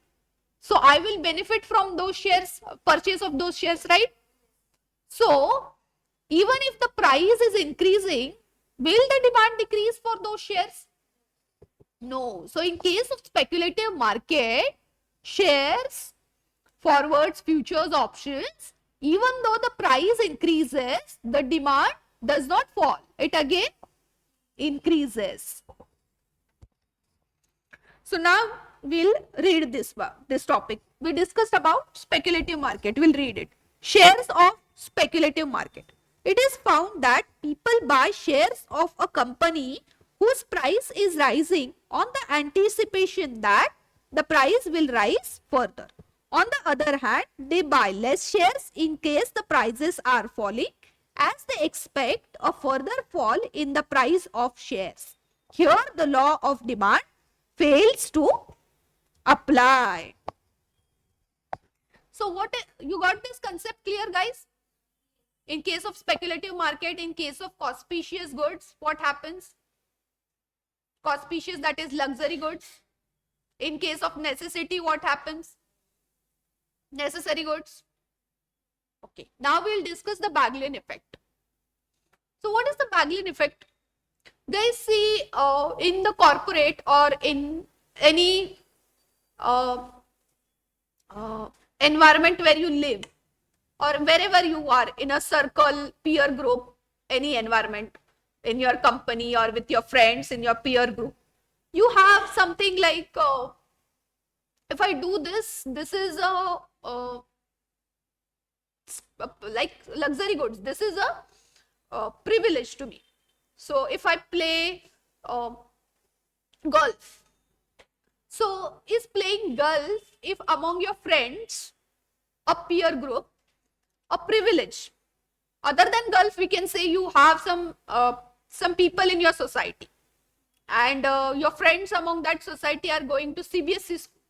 S2: So I will benefit from those shares, purchase of those shares, right? So even if the price is increasing, will the demand decrease for those shares? No. So in case of speculative market, shares, forwards, futures, options, even though the price increases, the demand does not fall. It again increases. So now we'll read this topic. We discussed about speculative market. We'll read it. Shares of speculative market. It is found that people buy shares of a company whose price is rising on the anticipation that the price will rise further. On the other hand, they buy less shares in case the prices are falling, as they expect a further fall in the price of shares. Here, the law of demand fails to apply. So what you got this concept clear, guys? In case of speculative market, in case of conspicuous goods, what happens? Conspicuous, that is luxury goods. In case of necessity, what happens? necessary goods. Okay, now we'll discuss the Baglin effect. So what is the Baglin effect? Guys, see, in the corporate or in any environment where you live, or wherever you are, in a circle, peer group, any environment, in your company or with your friends in your peer group, you have something like, if I do this, this is like luxury goods. This is a privilege to me. So if I play golf, so is playing golf, if among your friends, a peer group, a privilege? Other than golf, we can say you have some people in your society, and your friends among that society are going to CBSE school,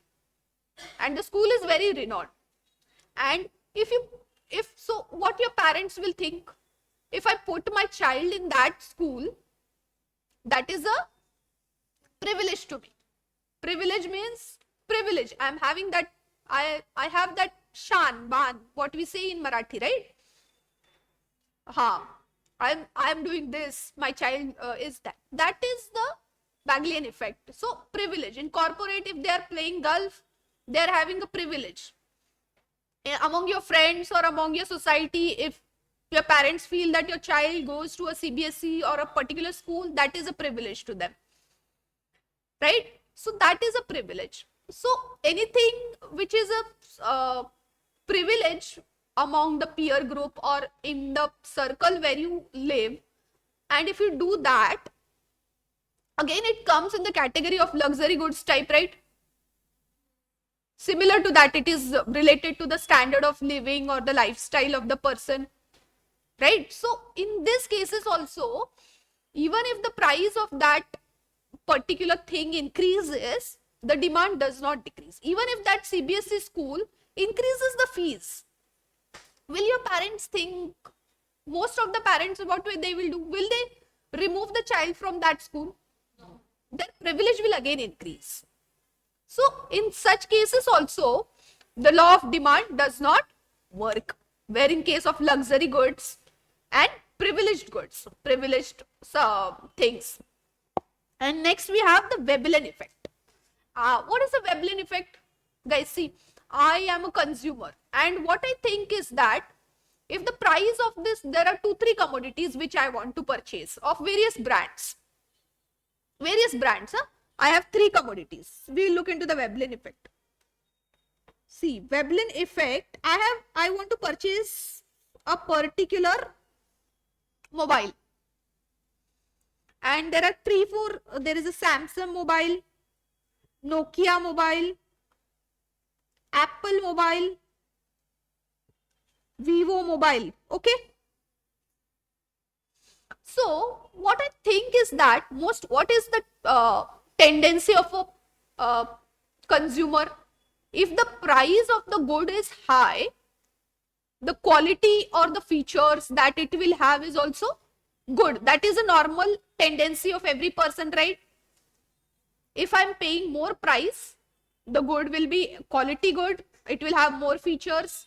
S2: and the school is very renowned. And if so, what your parents will think? If I put my child in that school, that is a privilege to me. Privilege means privilege. I am having that, I have that shan, ban, what we say in Marathi, right? I am doing this, my child is that. That is the Baglin effect. So privilege. In corporate, if they are playing golf, they are having a privilege. Among your friends or among your society, if your parents feel that your child goes to a CBSE or a particular school, that is a privilege to them, right? So that is a privilege. So anything which is a privilege among the peer group or in the circle where you live, and if you do that, again it comes in the category of luxury goods type, right? Similar to that, it is related to the standard of living or the lifestyle of the person, right? So in these cases also, even if the price of that particular thing increases, the demand does not decrease. Even if that CBSE school increases the fees, will your parents think, most of the parents, what they will do? Will they remove the child from that school? Their privilege will again increase. So in such cases also, the law of demand does not work, where in case of luxury goods and privileged goods, privileged things. And next we have the Veblen effect. What is the Veblen effect? Guys, see, I am a consumer, and what I think is that if the price of this, there are 2-3 commodities which I want to purchase of various brands. I have 3 commodities. We will look into the Veblen effect. See, Veblen effect, I want to purchase a particular mobile. And there are 3-4, there is a Samsung mobile, Nokia mobile, Apple mobile, Vivo mobile. Okay. So what I think is that what is the tendency of a consumer? If the price of the good is high, the quality or the features that it will have is also good. That is a normal tendency of every person, right? If I'm paying more price, the good will be quality good. It will have more features,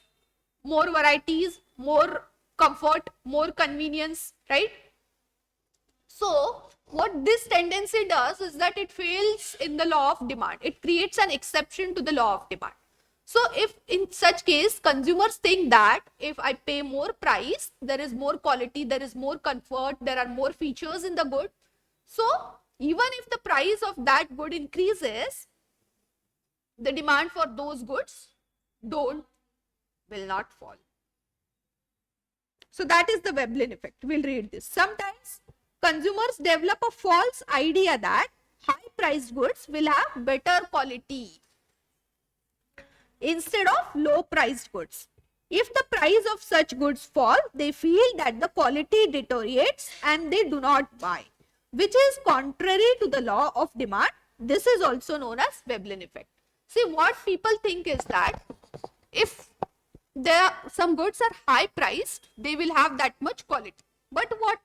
S2: more varieties, more comfort, more convenience, right? So what this tendency does is that it fails in the law of demand. It creates an exception to the law of demand. So if in such case, consumers think that if I pay more price, there is more quality, there is more comfort, there are more features in the good. So even if the price of that good increases, the demand for those goods will not fall. So that is the Veblen effect. We'll read this. Sometimes consumers develop a false idea that high priced goods will have better quality instead of low priced goods. If the price of such goods fall, they feel that the quality deteriorates and they do not buy, which is contrary to the law of demand. This is also known as Veblen effect. See, what people think is that if some goods are high priced, they will have that much quality. But what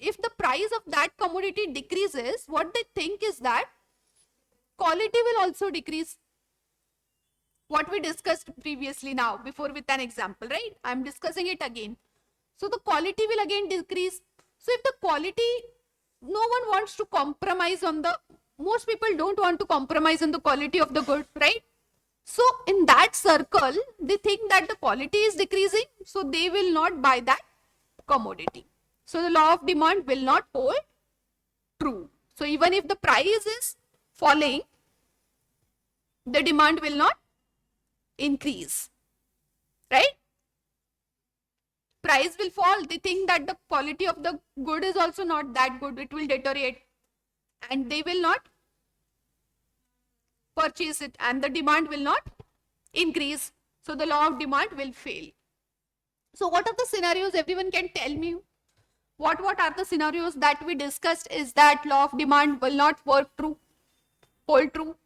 S2: if the price of that commodity decreases? What they think is that quality will also decrease. What we discussed previously now, before with an example, right? I'm discussing it again. So the quality will again decrease. So if the quality, no one wants to compromise on the, most people don't want to compromise on the quality of the good, right? So in that circle, they think that the quality is decreasing, so they will not buy that commodity. So the law of demand will not hold true. So even if the price is falling, the demand will not increase, right? Price will fall. They think that the quality of the good is also not that good. It will deteriorate and they will not purchase it and the demand will not increase. So the law of demand will fail. So what are the scenarios? Everyone can tell me. What are the scenarios that we discussed is that law of demand will not work true, hold true?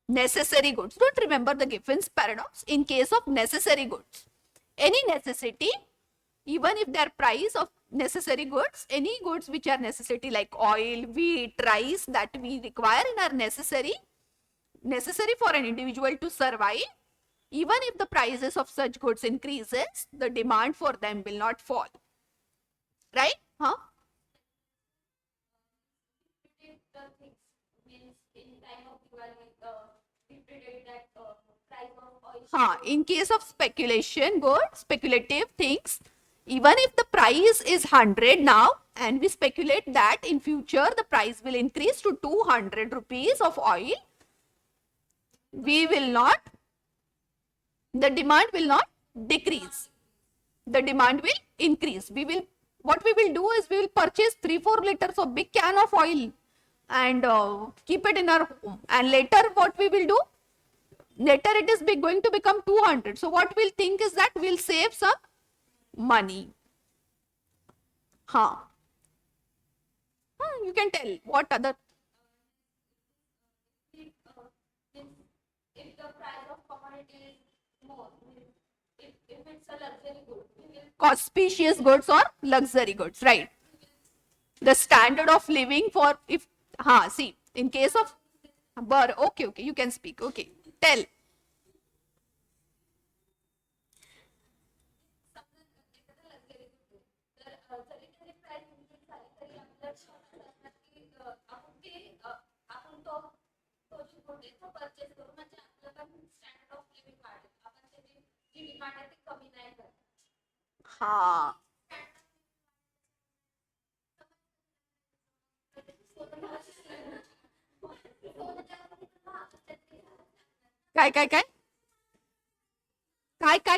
S2: Necessary goods. Don't remember the Giffen's paradox. In case of necessary goods, any necessity, even if their price of necessary goods, any goods which are necessity like oil, wheat, rice that we require and are necessary for an individual to survive, even if the prices of such goods increases, the demand for them will not fall. Right? Huh? In case of speculation goods, speculative things, even if the price is 100 now and we speculate that in future the price will increase to 200 rupees of oil, we will not, the demand will not decrease. The demand will increase. What we will do is we will purchase 3-4 liters of big can of oil and keep it in our home. And later what we will do? Later it is going to become 200. So what we'll think is that we'll save some money. You can tell what other. If the price of commodity is more, if it's a luxury good, auspicious goods or luxury goods, right? The standard of living for, if, see, in case of, okay, you can speak, okay, tell.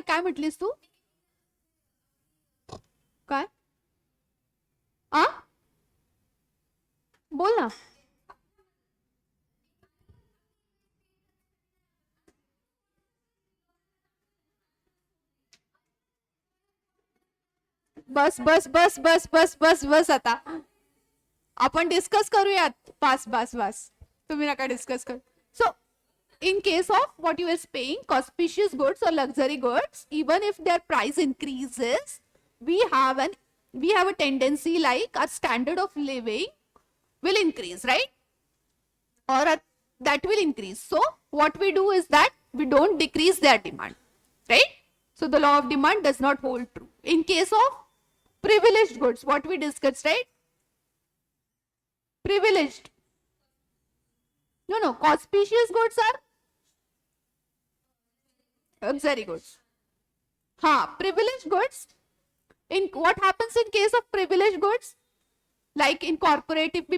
S2: काय म्हटलीस तू? काय? बोल ना. बस आता आपण discuss करूयात. बस तुम्ही नका डिस्कस कर. So in case of what you is paying, auspicious goods or luxury goods, even if their price increases, we have a tendency like our standard of living will increase, right? Or that will increase. So what we do is that we don't decrease their demand, right? So the law of demand does not hold true. In case of privileged goods, what we discussed, right? Privileged. No, auspicious goods are luxury goods. Privileged goods. In what happens in case of privileged goods? Like in corporate, if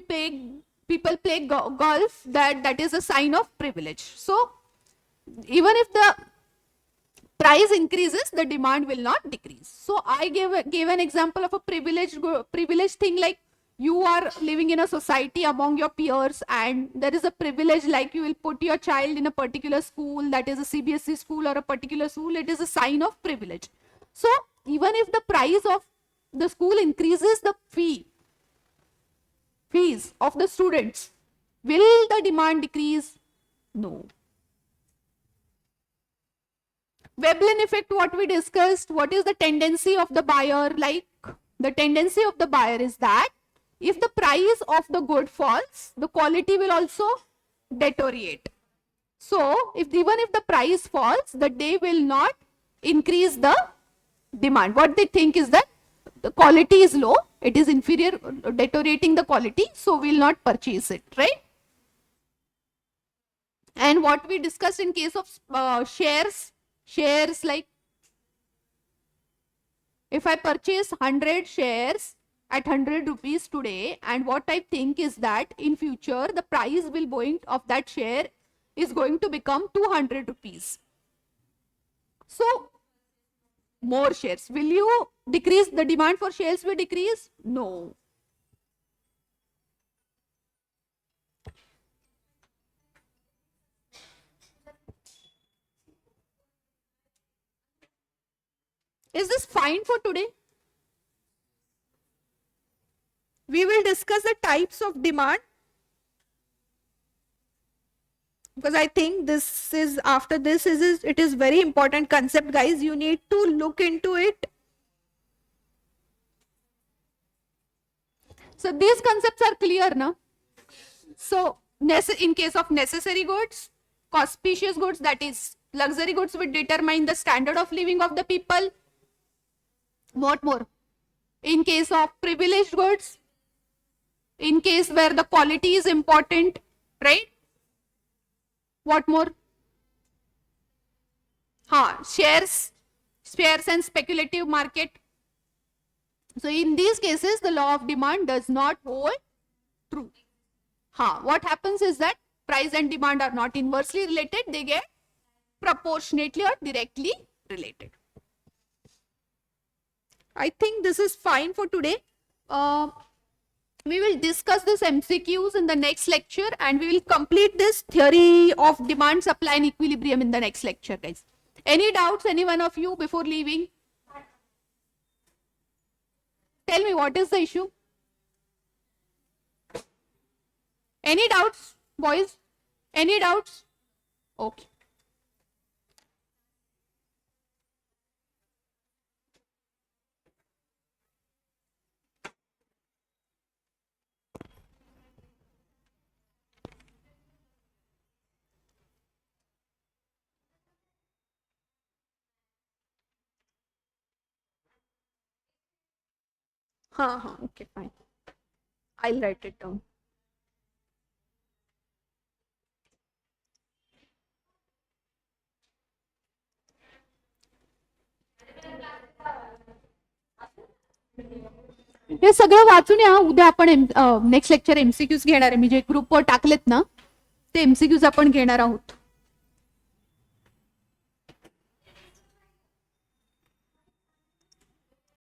S2: people play golf, that is a sign of privilege. So even if the price increases, the demand will not decrease. So I gave an example of a privileged thing, like you are living in a society among your peers and there is a privilege like you will put your child in a particular school, that is a CBSE school or a particular school, it is a sign of privilege. So even if the price of the school increases, the fees of the students, will the demand decrease? No. Veblen effect, what we discussed, what is the tendency of the buyer? Like the tendency of the buyer is that if the price of the good falls, the quality will also deteriorate. So even if the price falls, they will not increase the demand. What they think is that the quality is low, it is inferior, deteriorating the quality, so we will not purchase it, right? And what we discussed in case of shares like if I purchase 100 shares at 100 rupees today, and what I think is that in future the price will going of that share is going to become 200 rupees. So more shares. Will you decrease the demand for shares? Will decrease? No. Is this fine for today? We will discuss the types of demand, because I think this is after this is it is very important concept, guys. You need to look into it. So these concepts are clear now. So in case of necessary goods, auspicious goods, that is luxury goods, will determine the standard of living of the people. What more? In case of privileged goods, in case where the quality is important, right? What more? Shares and speculative market. So in these cases, the law of demand does not hold true. What happens is that price and demand are not inversely related, they get proportionately or directly related. I think this is fine for today. We will discuss this MCQs in the next lecture, and we will complete this theory of demand, supply and equilibrium in the next lecture, guys. Any doubts, any one of you before leaving? Tell me, what is the issue? Any doubts, boys? Any doubts? Okay. Okay, fine. I'll write it down. हे सगळं वाचून या. उद्या आपण next lecture MCQs घेणार आहे. मी जे ग्रुपवर टाकलेत ना ते MCQs आपण घेणार आहोत.